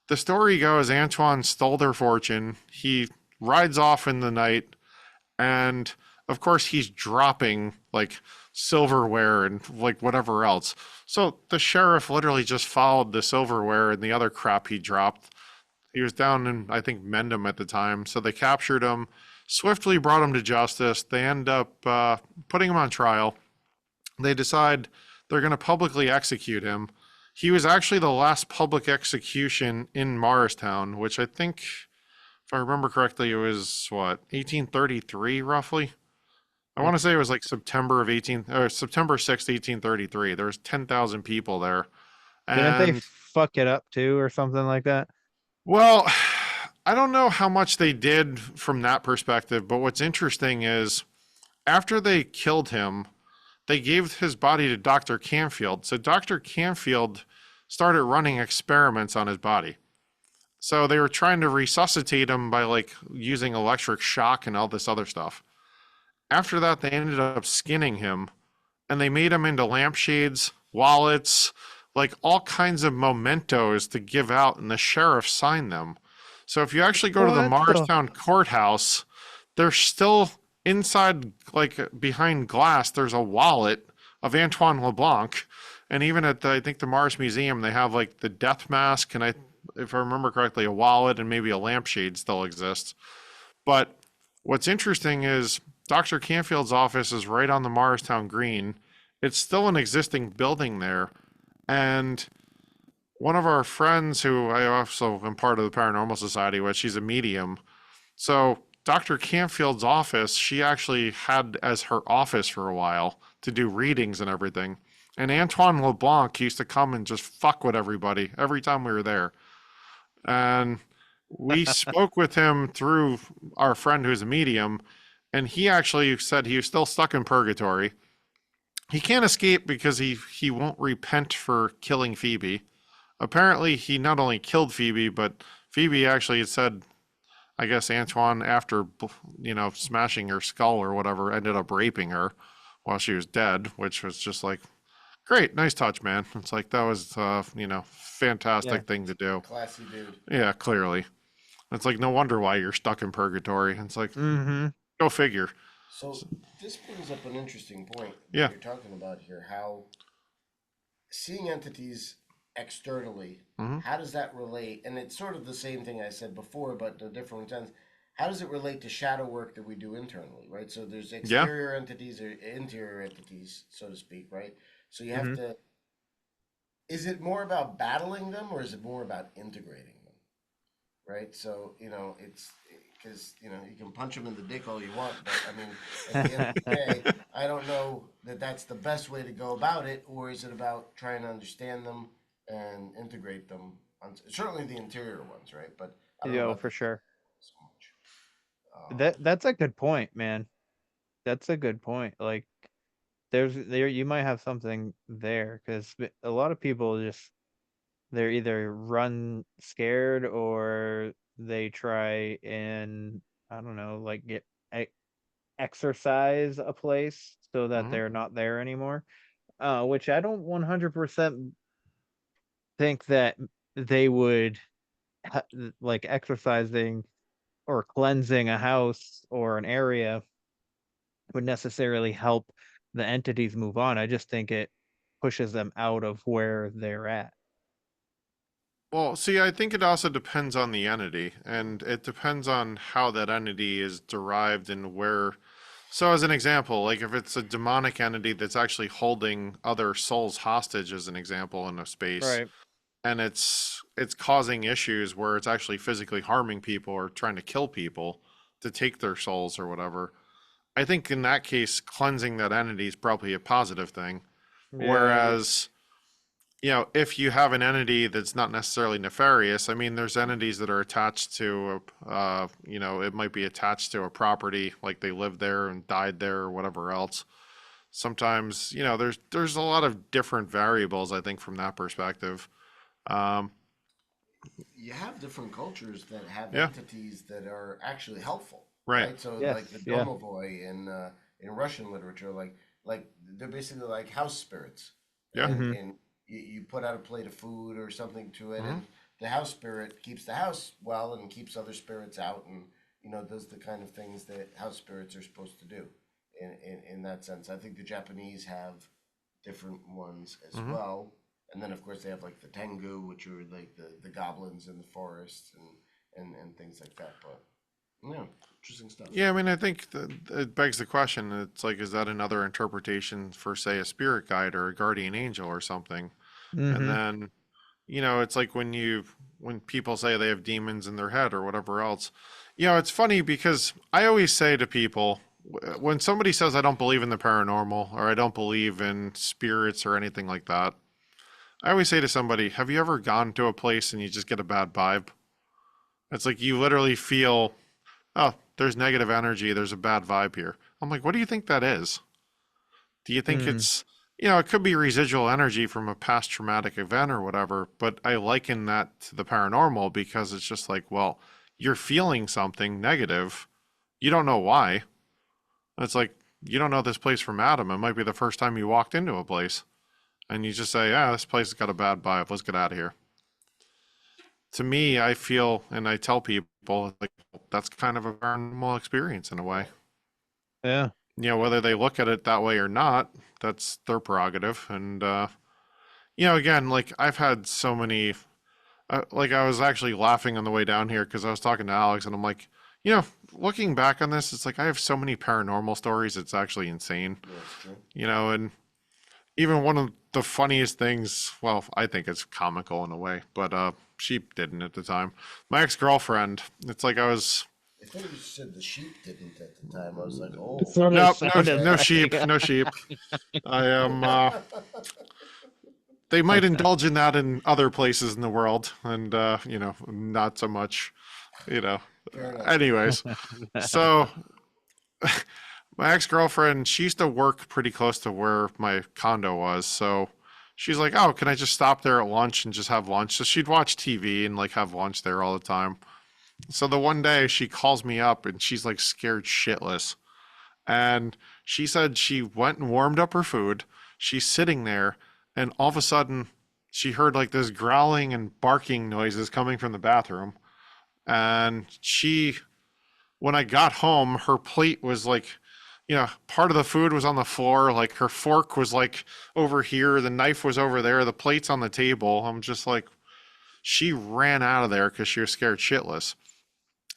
the story goes, Antoine stole their fortune. He rides off in the night, and of course he's dropping like silverware and like whatever else. So the sheriff literally just followed the silverware and the other crap he dropped. He was down in, I think, Mendham at the time. So they captured him, swiftly brought him to justice. They end up putting him on trial. They decide they're going to publicly execute him. He was actually the last public execution in Morristown, which I think, if I remember correctly, it was what, 1833 roughly? I want to say it was like September 6th, 1833. There was 10,000 people there. Didn't they And fuck it up too, or something like that? well, I don't know how much they did from that perspective, but what's interesting is after they killed him, they gave his body to Dr. Canfield. So Dr. Canfield started running experiments on his body. So they were trying to resuscitate him by like using electric shock and all this other stuff. After that, they ended up skinning him, and they made him into lampshades, wallets, like all kinds of mementos to give out, and the sheriff signed them. So if you actually go to the What the- Morristown courthouse, there's still inside, like behind glass, there's a wallet of Antoine LeBlanc. And even at I think the Morris Museum, they have like the death mask, and if I remember correctly, a wallet and maybe a lampshade still exists. But what's interesting is Dr. Canfield's office is right on the Morristown Green. It's still an existing building there. And one of our friends, who I also am part of the Paranormal Society with, she's a medium. So Dr. Canfield's office, she actually had as her office for a while to do readings and everything. And Antoine LeBlanc used to come and just fuck with everybody every time we were there. And we spoke with him through our friend who's a medium, and he actually said he was still stuck in purgatory. He can't escape because he won't repent for killing Phoebe. Apparently, he not only killed Phoebe, but Phoebe actually had said, I guess Antoine, after, you know, smashing her skull or whatever, ended up raping her while she was dead, which was just like, great, nice touch, man. It's like, that was, you know, fantastic thing to do. Classy dude. Yeah, clearly. It's like, no wonder why you're stuck in purgatory. It's like, go figure. So this brings up an interesting point. Yeah. You're talking about here, how seeing entities externally, Mm-hmm. how does that relate? And it's sort of the same thing I said before, but in a different sense. how does it relate to shadow work that we do internally, right? So there's exterior entities or interior entities, so to speak, right? So you have to. Is it more about battling them, or is it more about integrating them, right? So it's because you can punch them in the dick all you want, but I mean, at the end of the day, I don't know that that's the best way to go about it, or is it about trying to understand them and integrate them? Certainly the interior ones, right? But I don't know about for sure. so much. That's a good point, man. That's a good point. Like, there you might have something there, because a lot of people just they're either run scared, or they try and, I don't know, like, get exercise a place so that they're not there anymore. Which I don't 100% think that they would like exercising or cleansing a house or an area would necessarily help the entities move on. I just think it pushes them out of where they're at. Well, see, I think it also depends on the entity, and it depends on how that entity is derived and where. So, as an example, like if it's a demonic entity that's actually holding other souls hostage, as an example, in a space, Right. and it's causing issues where it's actually physically harming people or trying to kill people to take their souls or whatever. I think in that case, cleansing that entity is probably a positive thing. Yeah. Whereas, if you have an entity that's not necessarily nefarious, I mean, there's entities that are attached to, it might be attached to a property, like they lived there and died there or whatever else. Sometimes, there's a lot of different variables, I think, from that perspective. You have different cultures that have Yeah. entities that are actually helpful, Right. So Yes, like the yeah. domovoi in Russian literature, like they're basically like house spirits. Yeah. And you put out a plate of food or something to it, and the house spirit keeps the house well and keeps other spirits out, and does the kind of things that house spirits are supposed to do. In that sense, I think the Japanese have different ones as well. And then, of course, they have like the Tengu, which are like the goblins in the forests and things like that. But yeah, interesting stuff. Yeah, I mean, I think it begs the question. It's like, is that another interpretation for, say, a spirit guide or a guardian angel or something? And then, it's like when people say they have demons in their head or whatever else. It's funny because I always say to people, when somebody says I don't believe in the paranormal or I don't believe in spirits or anything like that, I always say to somebody, have you ever gone to a place and you just get a bad vibe? It's like you literally feel, oh, there's negative energy, there's a bad vibe here. I'm like, what do you think that is? Do you think it's, it could be residual energy from a past traumatic event or whatever, but I liken that to the paranormal because it's just like, well, you're feeling something negative. You don't know why. It's like, you don't know this place from Adam. It might be the first time you walked into a place. And you just say, yeah, this place has got a bad vibe. Let's get out of here. To me, I feel, and I tell people, like, that's kind of a paranormal experience in a way. Yeah. Whether they look at it that way or not, that's their prerogative. And, again, like, I've had so many, like, I was actually laughing on the way down here because I was talking to Alex, and I'm like, looking back on this, it's like I have so many paranormal stories. It's actually insane. Yeah, that's true. And even one of the funniest things, well, I think it's comical in a way, but she didn't at the time. My ex-girlfriend, it's like I was... I thought you said the sheep didn't at the time. I was like, oh. No sheep, no sheep. I am... they might indulge in that in other places in the world, and, not so much, Anyways, so... My ex-girlfriend, she used to work pretty close to where my condo was. So she's like, oh, can I just stop there at lunch and just have lunch? So she'd watch TV and like have lunch there all the time. So the one day she calls me up and she's like scared shitless. And she said she went and warmed up her food. She's sitting there and all of a sudden she heard like this growling and barking noises coming from the bathroom. And when I got home, her plate was like, part of the food was on the floor. Like her fork was like over here. The knife was over there. The plate's on the table. I'm just like, she ran out of there because she was scared shitless.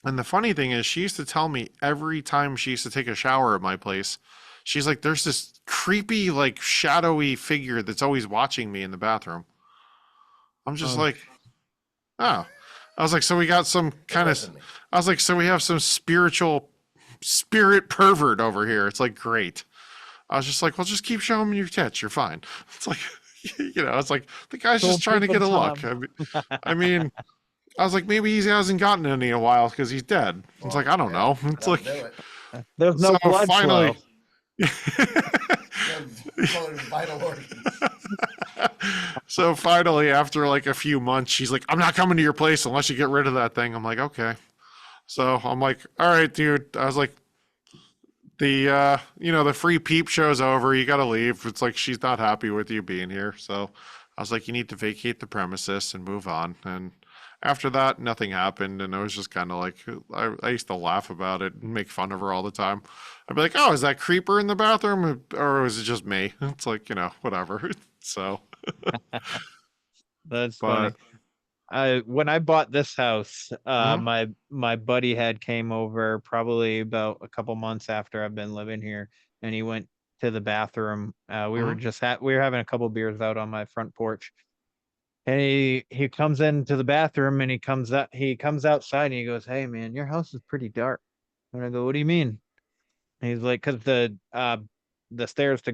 And the funny thing is, she used to tell me every time she used to take a shower at my place, she's like, there's this creepy, like shadowy figure that's always watching me in the bathroom. I'm just Oh, like, oh. I was like, so we got some kind of, wasn't me. I was like, so we have some spiritual spirit pervert over here. It's like, great. I was just like, well, just keep showing me your tits. You're fine. It's like, it's like the guy's just trying to get a look. I mean, I was like, maybe he hasn't gotten any in a while because he's dead. It's like, I don't know. It's That'll like, do it. there's no so blood finally, Colored vital organs. so finally, after like a few months, she's like, I'm not coming to your place unless you get rid of that thing. I'm like, okay. So I'm like, all right, dude. I was like, the free peep show's over. You got to leave. It's like, she's not happy with you being here. So I was like, you need to vacate the premises and move on. And after that, nothing happened. And I was just kind of like, I used to laugh about it and make fun of her all the time. I'd be like, oh, is that creeper in the bathroom? Or is it just me? It's like, whatever. So, that's but, funny. When I bought this house, mhm, my buddy had came over probably about a couple months after I've been living here, and he went to the bathroom. mhm, We were having a couple beers out on my front porch, and he comes into the bathroom and he comes outside and he goes, "Hey man, your house is pretty dark." And I go, "What do you mean?" And he's like, "Cause the stairs to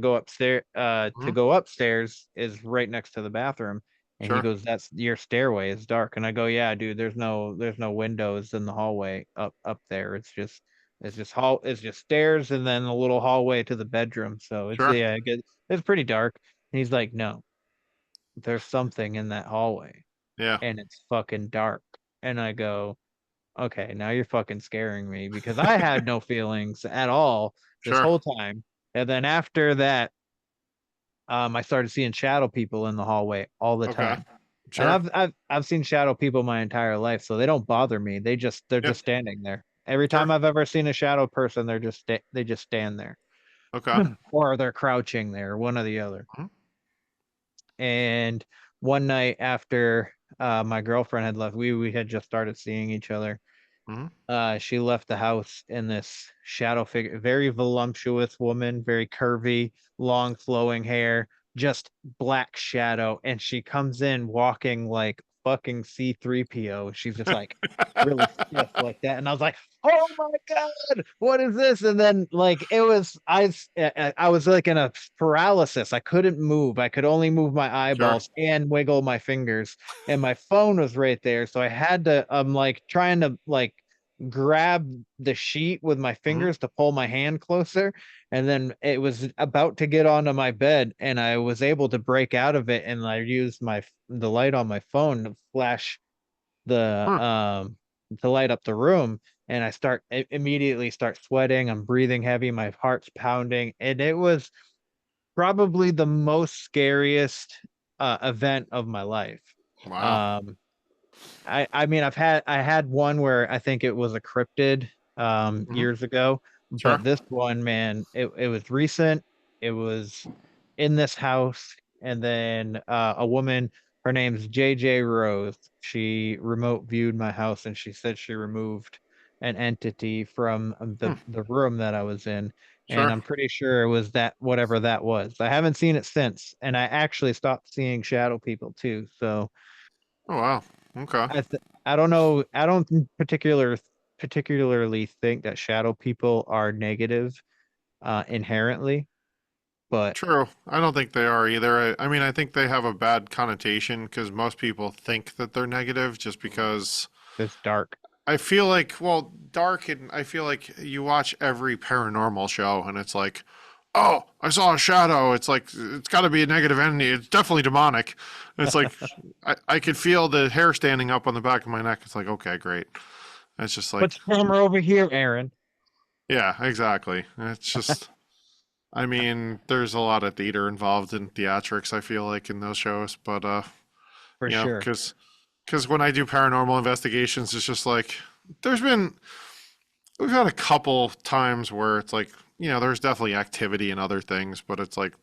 mhm, go upstairs is right next to the bathroom." And he sure, goes, "That's your stairway is dark." And I go, "Yeah, dude, there's no windows in the hallway up there. It's just stairs and then a little hallway to the bedroom. So sure, it's pretty dark." And he's like, "No, there's something in that hallway yeah, and it's fucking dark." And I go, "Okay, now you're fucking scaring me because I had no feelings at all this sure, whole time." And then after that, I started seeing shadow people in the hallway all the okay, time. And sure, I've seen shadow people my entire life, so they don't bother me. They're yeah, just standing there. Every sure, time I've ever seen a shadow person, they just stand there, okay, or they're crouching there, one or the other. mhm, And one night after my girlfriend had left, we had just started seeing each other. mhm, She left the house in this shadow figure, very voluptuous woman, very curvy, long flowing hair, just black shadow. And she comes in walking like fucking C3PO. She's just like really stiff like that. And I was like, oh my God, what is this? And then like I was like in a paralysis. I couldn't move. I could only move my sure, eyeballs and wiggle my fingers. And my phone was right there. So I had to, I'm like trying to like grab the sheet with my mhm, fingers to pull my hand closer, and then it was about to get onto my bed and I was able to break out of it, and I used the light on my phone to flash the huh, to light up the room, and immediately start sweating. I'm breathing heavy, my heart's pounding, and it was probably the most scariest event of my life. wow, um I mean I had one where I think it was a cryptid mhm, years ago, sure, but this one, man, it was recent. It was in this house, and then a woman, her name's JJ Rose. She remote viewed my house and she said she removed an entity from hmm, the room that I was in, and sure, I'm pretty sure it was that whatever that was. I haven't seen it since, and I actually stopped seeing shadow people too. So oh wow, okay, I don't know. I don't particularly think that shadow people are negative inherently, but true. I don't think they are either. I mean, I think they have a bad connotation because most people think that they're negative just because it's dark. I feel like, well, dark, and I feel like you watch every paranormal show and it's like, oh, I saw a shadow. It's like, it's got to be a negative entity. It's definitely demonic. And it's like, I could feel the hair standing up on the back of my neck. It's like, okay, great. It's just Put like, the camera over here, Aaron. yeah, exactly. It's just, I mean, there's a lot of theater involved in theatrics, I feel like, in those shows. But, For sure. because when I do paranormal investigations, it's just like, there's been, we've had a couple times where it's like, there's definitely activity and other things, but it's like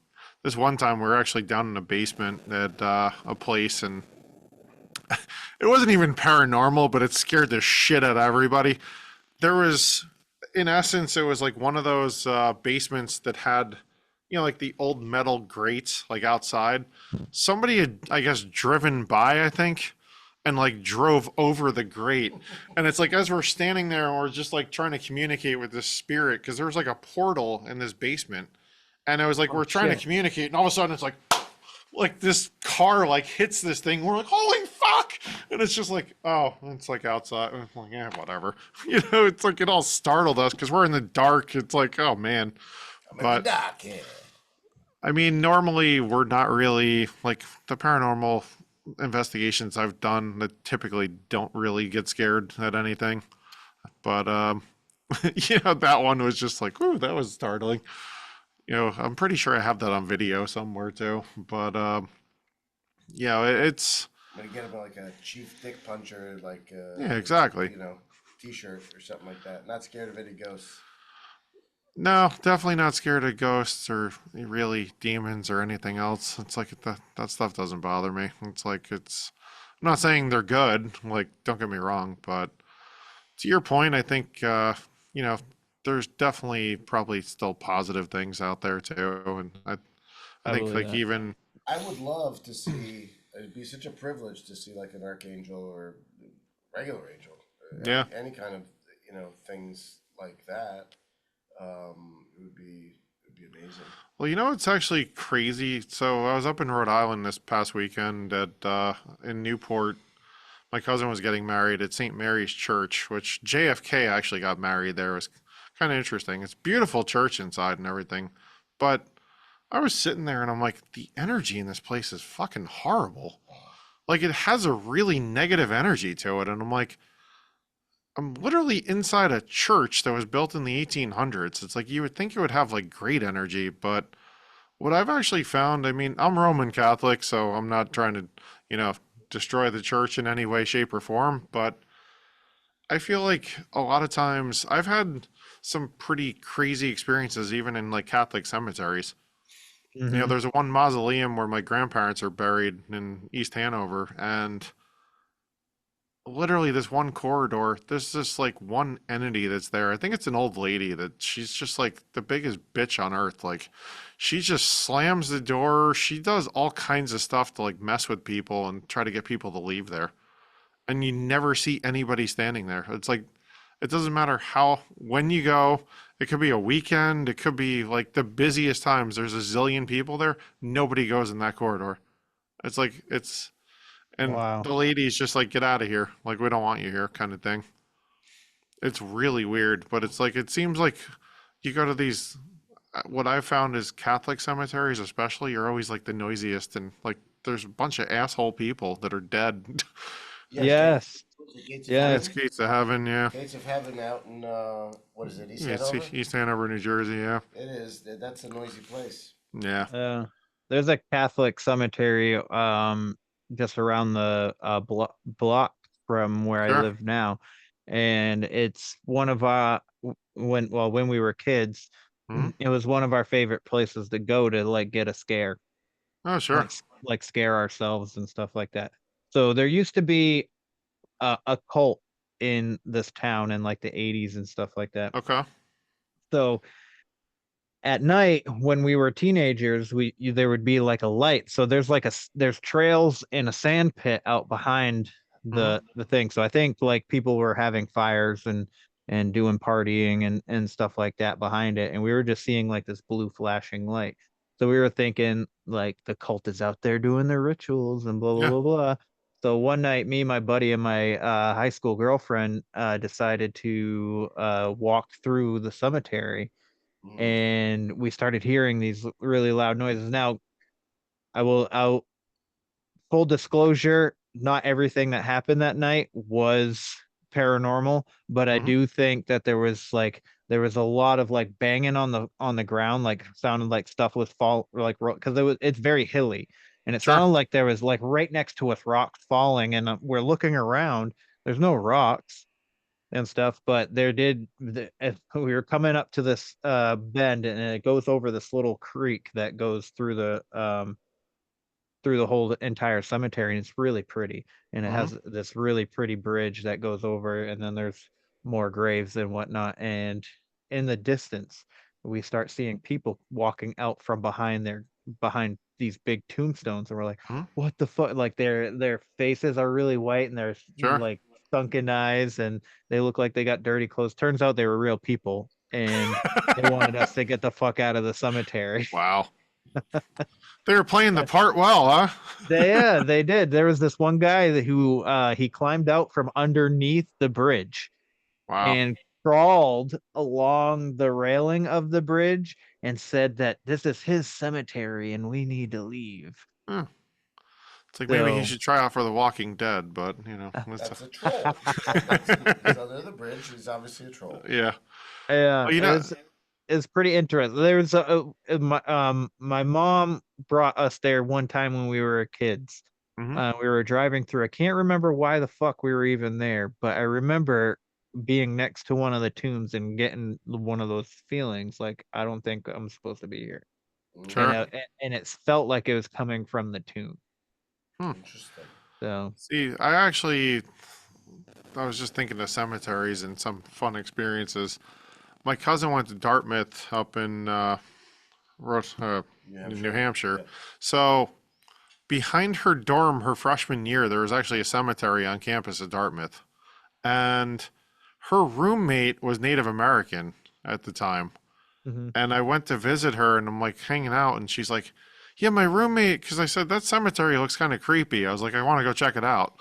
this one time we are actually down in a basement at a place, and it wasn't even paranormal, but it scared the shit out of everybody. There was, in essence, it was like one of those basements that had, like the old metal grates, like outside. Somebody had, I guess, driven by, I think, and like drove over the grate. And it's like, as we're standing there and we're just like trying to communicate with this spirit, because there was like a portal in this basement. And it was like, we're trying to communicate, and all of a sudden it's like this car like hits this thing. We're like, holy fuck! And it's just like, oh, it's like outside. I'm like, yeah, whatever. It's like it all startled us because we're in the dark. It's like, oh man. I'm in the dark, yeah. I mean, normally we're not really like the paranormal investigations I've done that typically don't really get scared at anything. But that one was just like, ooh, that was startling. I'm pretty sure I have that on video somewhere too. But it's. I'm gonna get him like a Chief Dick Puncher, like yeah, exactly. T-shirt or something like that. Not scared of any ghosts. No, definitely not scared of ghosts or really demons or anything else. It's like that stuff doesn't bother me. It's like I'm not saying they're good. Like, don't get me wrong, but to your point, I think there's definitely probably still positive things out there too, and I think like even I would love to see. It'd be such a privilege to see like an archangel or regular angel. Yeah. Any kind of things like that. It would be amazing. Well, it's actually crazy. So I was up in Rhode Island this past weekend at in Newport. My cousin was getting married at St. Mary's Church, which JFK actually got married there. It was kind of interesting. It's a beautiful church inside and everything. But I was sitting there and I'm like, the energy in this place is fucking horrible. Like, it has a really negative energy to it. And I'm like, I'm literally inside a church that was built in the 1800s. It's like, you would think it would have like great energy, but what I've actually found, I mean, I'm Roman Catholic, so I'm not trying to, destroy the church in any way, shape, or form, but I feel like a lot of times I've had some pretty crazy experiences, even in like Catholic cemeteries. Mhm. There's a one mausoleum where my grandparents are buried in East Hanover, and literally this one corridor, there's this like one entity that's there. I think it's an old lady that she's just like the biggest bitch on earth. Like, she just slams the door. She does all kinds of stuff to like mess with people and try to get people to leave there. And you never see anybody standing there. It's like, it doesn't matter when you go, it could be a weekend, it could be like the busiest times. There's a zillion people there. Nobody goes in that corridor. It's like, and Wow. the lady's just like, get out of here. Like, we don't want you here, kind of thing. It's really weird, but it's like, it seems like you go to these, what I've found is Catholic cemeteries, especially, you're always like the noisiest, and like, there's a bunch of asshole people that are dead. Yes. Gates of Yeah. It's Heaven? Gates of Heaven, yeah. Gates of Heaven out in what is it? East Yeah, it's Hanover? East Hanover, New Jersey, yeah. It is. That's a noisy place. Yeah. There's a Catholic cemetery just around the block from where I Sure. live now, and it's one of our when we were kids, Mhm. it was one of our favorite places to go to like get a scare, Oh, sure. like scare ourselves and stuff like that. So there used to be a cult in this town in like the 80s and stuff like that. Okay. So at night when we were teenagers, there would be like a light. So there's trails in a sand pit out behind the thing. So I think like people were having fires and doing partying and stuff like that behind it, and we were just seeing like this blue flashing light. So we were thinking like the cult is out there doing their rituals and blah blah Yeah. blah blah. So one night, me, my buddy, and my high school girlfriend decided to walk through the cemetery, and we started hearing these really loud noises. Now, I'll full disclosure, not everything that happened that night was paranormal, but I Mhm. do think that there was a lot of like banging on the ground, like sounded like stuff was like, because it's very hilly, and it Sure. sounded like there was like right next to us rocks falling, and we're looking around, there's no rocks and stuff, but if we were coming up to this bend, and it goes over this little creek that goes through through the whole entire cemetery, and it's really pretty. And it Mhm. has this really pretty bridge that goes over, and then there's more graves and whatnot. And in the distance, we start seeing people walking out from behind these big tombstones, and we're like, Mhm. what the fuck? Like their faces are really white, and they're Sure. like sunken eyes, and they look like they got dirty clothes. Turns out they were real people, and they wanted us to get the fuck out of the cemetery. Wow. They were playing the part well, huh? They did. There was this one guy who he climbed out from underneath the bridge Wow. and crawled along the railing of the bridge and said that this is his cemetery and we need to leave. Huh. It's like maybe he So should try out for The Walking Dead, but That's a troll. He's under the bridge. He's obviously a troll. yeah. yeah, Well, it's pretty interesting. There's my mom brought us there one time when we were kids. Mhm. We were driving through. I can't remember why the fuck we were even there, but I remember being next to one of the tombs and getting one of those feelings like I don't think I'm supposed to be here. Sure. And it felt like it was coming from the tomb. Interesting. So See, I was just thinking of cemeteries and some fun experiences. My cousin went to Dartmouth up in New Hampshire. Yeah. So behind her dorm, her freshman year, there was actually a cemetery on campus at Dartmouth. And her roommate was Native American at the time. mhm. And I went to visit her and I'm like hanging out and she's like, yeah, my roommate, because I said that cemetery looks kind of creepy. I was like, I want to go check it out.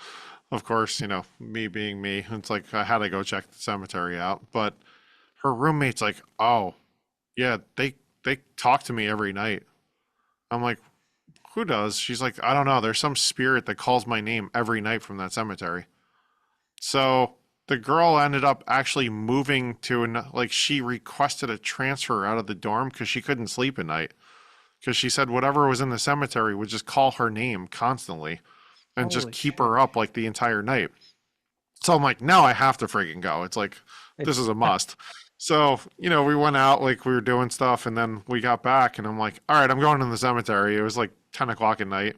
Of course, me being me, it's like I had to go check the cemetery out. But her roommate's like, oh, yeah, they talk to me every night. I'm like, who does? She's like, I don't know. There's some spirit that calls my name every night from that cemetery. So the girl ended up actually moving to she requested a transfer out of the dorm because she couldn't sleep at night. Because she said whatever was in the cemetery would just call her name constantly and just Holy keep her up like the entire night. So I'm like, now I have to freaking go. It's like, this is a must. So, we went out, like we were doing stuff and then we got back and I'm like, all right, I'm going to the cemetery. It was like 10 o'clock at night.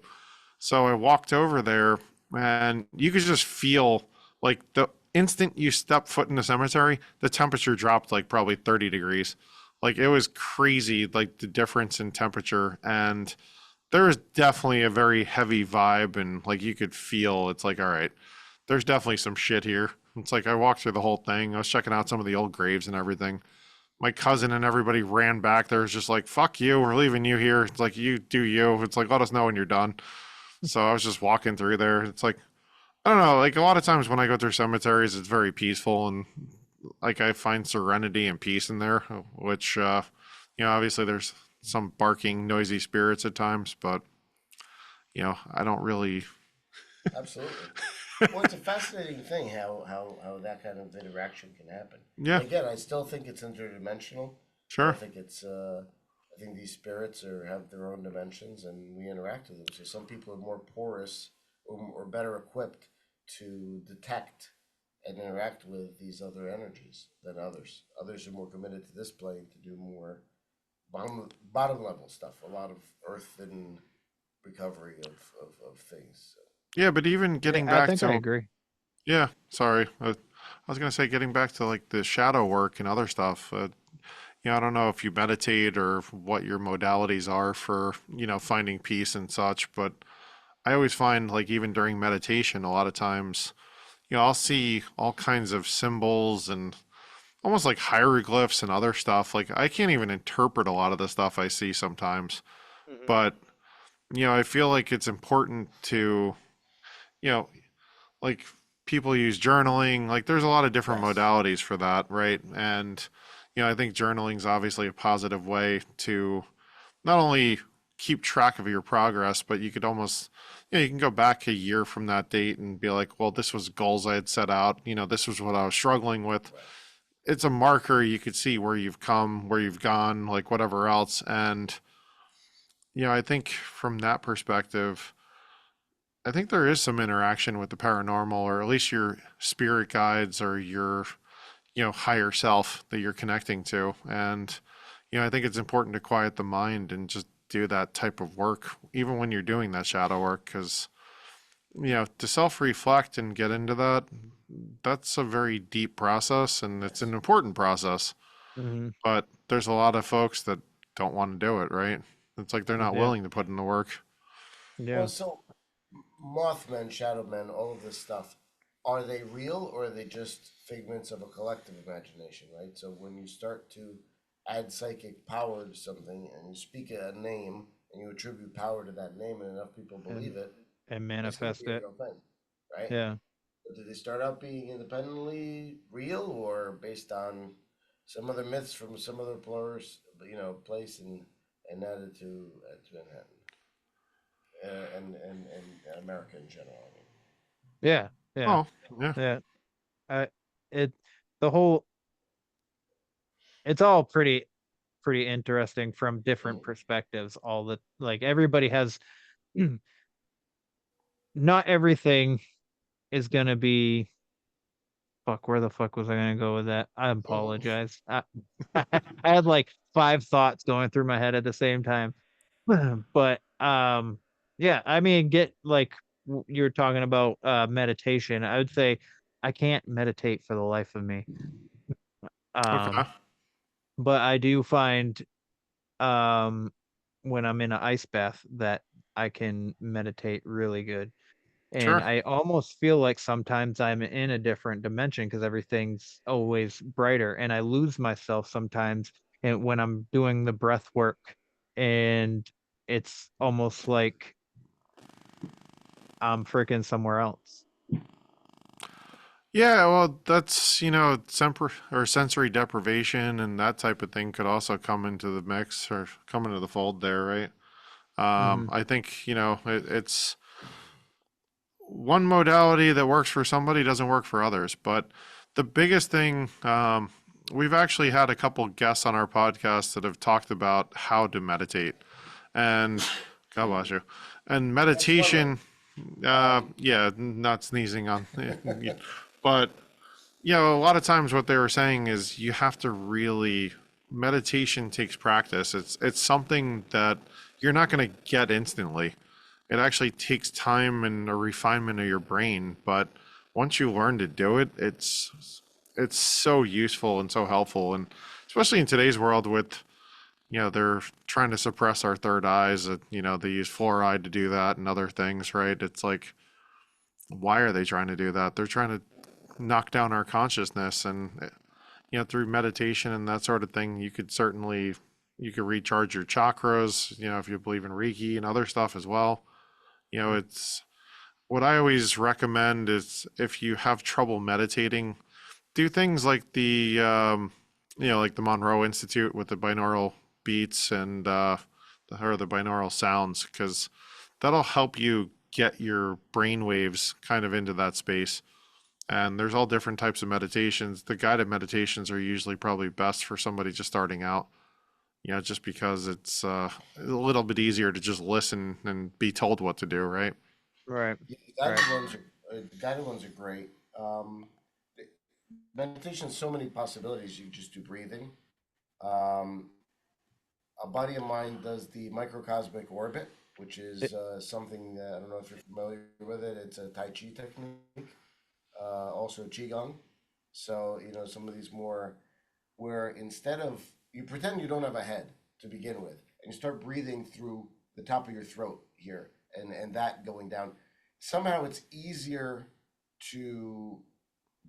So I walked over there and you could just feel like the instant you step foot in the cemetery, the temperature dropped like probably 30 degrees. Like it was crazy, like the difference in temperature. And there was definitely a very heavy vibe and like you could feel it's like, all right, there's definitely some shit here. It's like I walked through the whole thing. I was checking out some of the old graves and everything. My cousin and everybody ran back. There was just like, fuck you, we're leaving you here. It's like, you do you. It's like, let us know when you're done. So I was just walking through there. It's like, I don't know, like a lot of times when I go through cemeteries, it's very peaceful and like I find serenity and peace in there, which, obviously there's some barking, noisy spirits at times, but, I don't really. Absolutely. Well, it's a fascinating thing how that kind of interaction can happen. Yeah. Again, I still think it's interdimensional. Sure. I think I think these spirits have their own dimensions, and we interact with them. So some people are more porous or better equipped to detect and interact with these other energies than others. Others are more committed to this plane to do more bottom level stuff, a lot of earth and recovery of things. So. Yeah, but even getting I back think to. I agree. Yeah, sorry. I was going to say getting back to like the shadow work and other stuff. I don't know if you meditate or what your modalities are for, finding peace and such, but I always find like even during meditation, a lot of times, I'll see all kinds of symbols and almost like hieroglyphs and other stuff. Like I can't even interpret a lot of the stuff I see sometimes, but, I feel like it's important to, like people use journaling, like there's a lot of different modalities for that, right? And I think journaling is obviously a positive way to not only keep track of your progress, but you could almost, you can go back a year from that date and be like, well, this was goals I had set out, this was what I was struggling with. It's a marker. You could see where you've come, where you've gone, like whatever else. And I think from that perspective, I think there is some interaction with the paranormal, or at least your spirit guides or your, higher self that you're connecting to. And, I think it's important to quiet the mind and just do that type of work, even when you're doing that shadow work, because to self-reflect and get into that, that's a very deep process, and it's an important process. Mm-hmm. But there's a lot of folks that don't want to do it, right? It's like they're not Yeah. willing to put in the work. Yeah. Well, so Mothmen, Shadow Men, all of this stuff, are they real or are they just figments of a collective imagination, right? So when you start to add psychic power to something and you speak a name and you attribute power to that name and enough people believe it, And it's going to manifest be a it. real thing, right? Yeah. But did they start out being independently real or based on some other myths from some other place and added to Manhattan and America in general? I mean. Yeah. Yeah. Oh, yeah, Yeah. I it the whole it's all pretty interesting from different perspectives. All the like everybody has not everything is gonna be fuck, where the fuck was I gonna go with that? I apologize. I had like 5 thoughts going through my head at the same time. But yeah, I mean, get like you're talking about meditation. I would say I can't meditate for the life of me. okay, But I do find um when I'm in an ice bath that I can meditate really good. And sure. I almost feel like sometimes I'm in a different dimension because everything's always brighter and I lose myself sometimes and when I'm doing the breath work and it's almost like I'm freaking somewhere else. Yeah, well, that's sensory deprivation and that type of thing could also come into the mix or come into the fold there, right? Hmm. I think it's one modality that works for somebody doesn't work for others. But the biggest thing, we've actually had a couple guests on our podcast that have talked about how to meditate, and God bless you, and meditation. Yeah, not sneezing on, but a lot of times what they were saying is you have to really meditation takes practice. It's something that you're not going to get instantly. It actually takes time and a refinement of your brain, but once you learn to do it, it's so useful and so helpful, and especially in today's world with they're trying to suppress our third eyes. They use fluoride to do that and other things, right? It's like, why are they trying to do that? They're trying to knock down our consciousness, and through meditation and that sort of thing, you could recharge your chakras. If you believe in Reiki and other stuff as well. It's what I always recommend is if you have trouble meditating, do things like like the Monroe Institute with the binaural beats and the binaural sounds, because that'll help you get your brain waves kind of into that space. And there's all different types of meditations. The guided meditations are usually probably best for somebody just starting out. Just because it's a little bit easier to just listen and be told what to do, right? Right. Yeah, the guided ones are great. Meditation, so many possibilities. You just do breathing. Um, a buddy of mine does the microcosmic orbit, which is something that I don't know if you're familiar with it. It's a Tai Chi technique, also Qigong. So, some of these more where instead of you pretend you don't have a head to begin with, and you start breathing through the top of your throat here, and that going down. Somehow it's easier to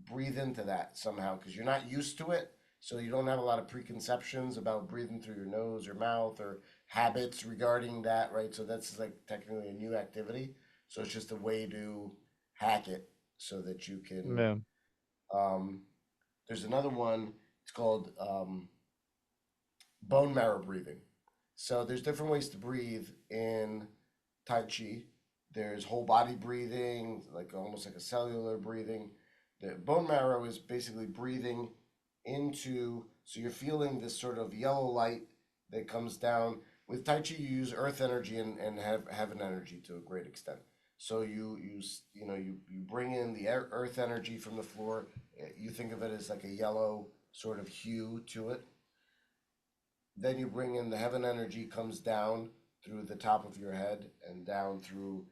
breathe into that somehow because you're not used to it, so you don't have a lot of preconceptions about breathing through your nose or mouth or habits regarding that, right? So that's like technically a new activity. So it's just a way to hack it so that you can. Yeah. There's another one. It's called bone marrow breathing. So there's different ways to breathe in Tai Chi. There's whole body breathing, like almost like a cellular breathing. The bone marrow is basically breathing into, so you're feeling this sort of yellow light that comes down. With Tai Chi, you use earth energy and heaven energy to a great extent. So you bring in the earth energy from the floor. You think of it as like a yellow sort of hue to it. Then you bring in the heaven energy, comes down through the top of your head and down through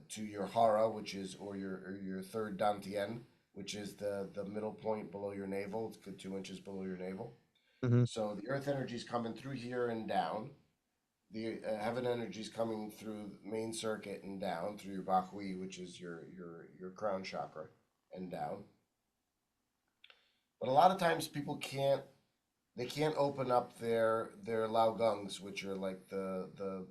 to your hara, which is or your third dantian, which is the middle point below your navel. It's good 2 inches below your navel. Mhm. So the earth energy is coming through here and down. The heaven energy is coming through the main circuit and down through your bakhui, which is your crown chakra, and down. But a lot of times people can't open up their laogungs, which are like the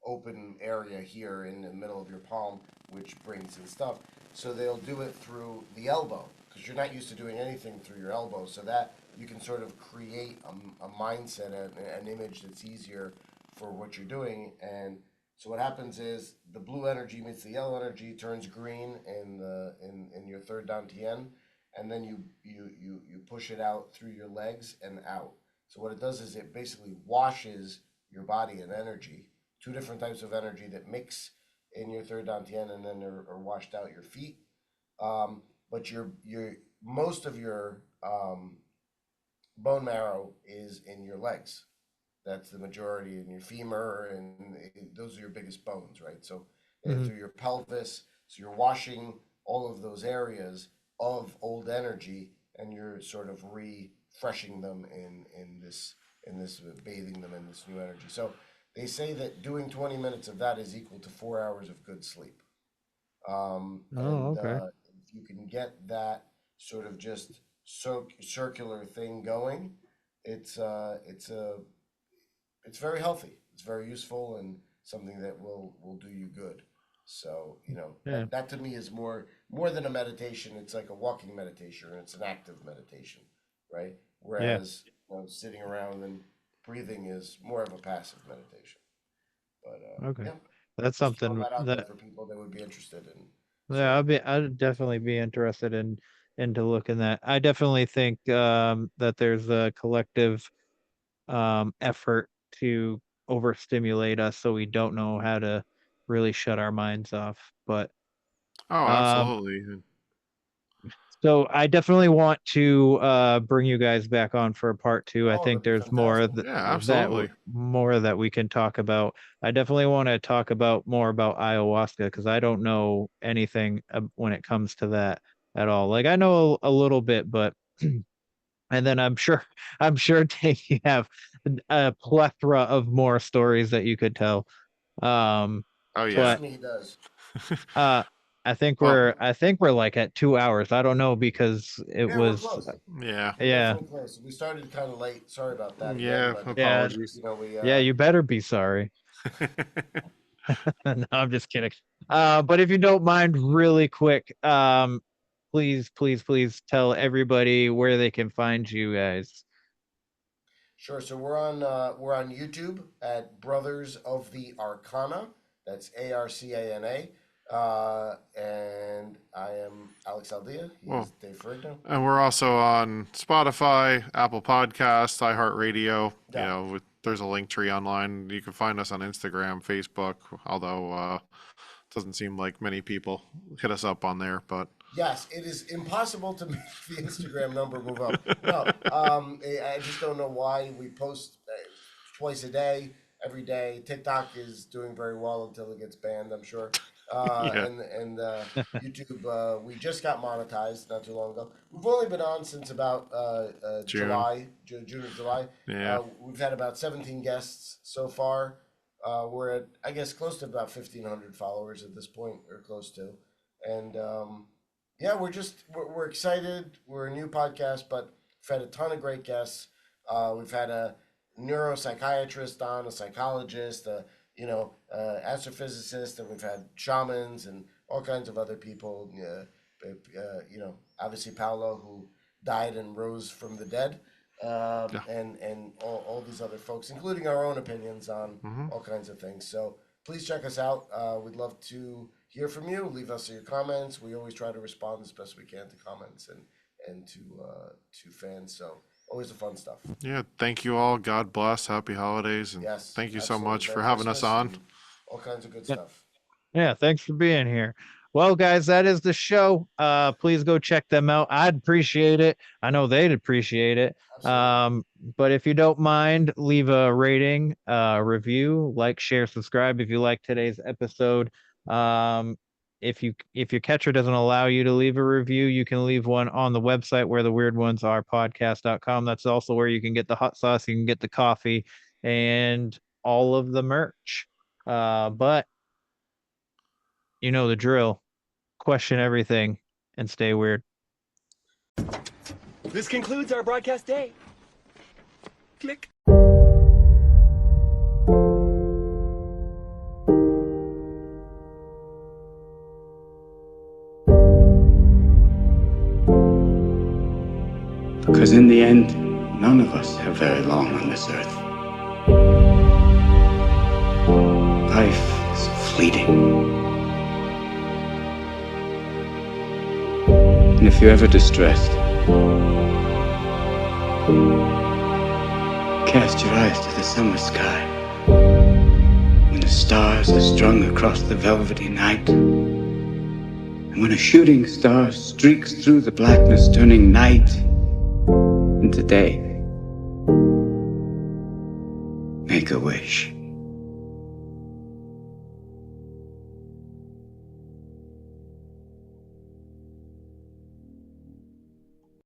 open area here in the middle of your palm, which brings in stuff. So they'll do it through the elbow because you're not used to doing anything through your elbow. So that you can sort of create a mindset, an image that's easier for what you're doing. And so what happens is the blue energy meets the yellow energy, turns green in your third dantian, and then you push it out through your legs and out. So what it does is it basically washes your body in energy. Two different types of energy that mix in your third dantian and then are washed out your feet. But your most of your bone marrow is in your legs. That's the majority in your femur, and those are your biggest bones, right? So through your pelvis, so you're washing all of those areas of old energy, and you're sort of refreshing them in this bathing them in this new energy. So they say that doing 20 minutes of that is equal to 4 hours of good sleep. Okay. If you can get that sort of just circular thing going, it's very healthy. It's very useful and something that will do you good. So Yeah. that to me is more than a meditation. It's like a walking meditation, and it's an active meditation, right? Whereas sitting around and breathing is more of a passive meditation. But Okay. yeah, That's just throw something that out there that for people that would be interested in. yeah, So I'd definitely be interested in into looking that. I definitely think that there's a collective effort to overstimulate us so we don't know how to really shut our minds off. But Oh, um absolutely. so I definitely want to bring you guys back on for part two. I think that'd be there's more fantastic. Yeah, absolutely. more that we can talk about. I definitely want to talk about more about ayahuasca because I don't know anything when it comes to that at all. Like I know a little bit, but and then I'm sure Dave, you have a plethora of more stories that you could tell. Um, Oh yeah. Trust but me, he does. uh, Well, I think we're like at 2 hours. I don't know because it Yeah, we're was close. yeah. We're yeah. definitely close. We started kind of late. Sorry about that again, Yeah, but Yeah, apologies. we yeah, you better be sorry. No, I'm just kidding. But if you don't mind, really quick, please tell everybody where they can find you guys. sure. So we're on YouTube at Brothers of the Arcana. That's Arcana. And I am Alex Aldea. He Well, is Dave Ferrigno. and we're also on Spotify, Apple Podcasts, iHeartRadio. Yeah. There's a link tree online. You can find us on Instagram, Facebook, although it doesn't seem like many people hit us up on there, but Yes, it is impossible to make the Instagram number move up. No, I just don't know why we post twice a day, every day. TikTok is doing very well until it gets banned, I'm sure. yeah. And YouTube, we just got monetized not too long ago. We've only been on since about June. June or July. Yeah. We've had about 17 guests so far. We're at, I guess, close to about 1,500 followers at this point, or close to. And yeah, we're excited. We're a new podcast, but we've had a ton of great guests. We've had a neuropsychiatrist on, a psychologist, astrophysicist, and we've had shamans and all kinds of other people. Obviously Paolo, who died and rose from the dead, and all these other folks, including our own opinions on all kinds of things. So please check us out. We'd love to hear from you. Leave us your comments. We always try to respond as best we can to comments and to fans. So always the fun stuff. Yeah. Thank you all. God bless. Happy holidays. And Yes. thank you so absolutely. much for Merry having us Christmas on. and all kinds of good Yeah. stuff. Yeah, thanks for being here. Well, guys, that is the show. Please go check them out. I'd appreciate it. I know they'd appreciate it. Absolutely. But if you don't mind, leave a rating, review, like, share, subscribe if you like today's episode. If your catcher doesn't allow you to leave a review, you can leave one on the website where the weird ones are, podcast.com. That's also where you can get the hot sauce, you can get the coffee, and all of the merch. But you know the drill. Question everything and stay weird. This concludes our broadcast day. Click. Because in the end, none of us have very long on this earth. Life is fleeting. And if you're ever distressed, cast your eyes to the summer sky, when the stars are strung across the velvety night, and when a shooting star streaks through the blackness, turning night into day. Make a wish.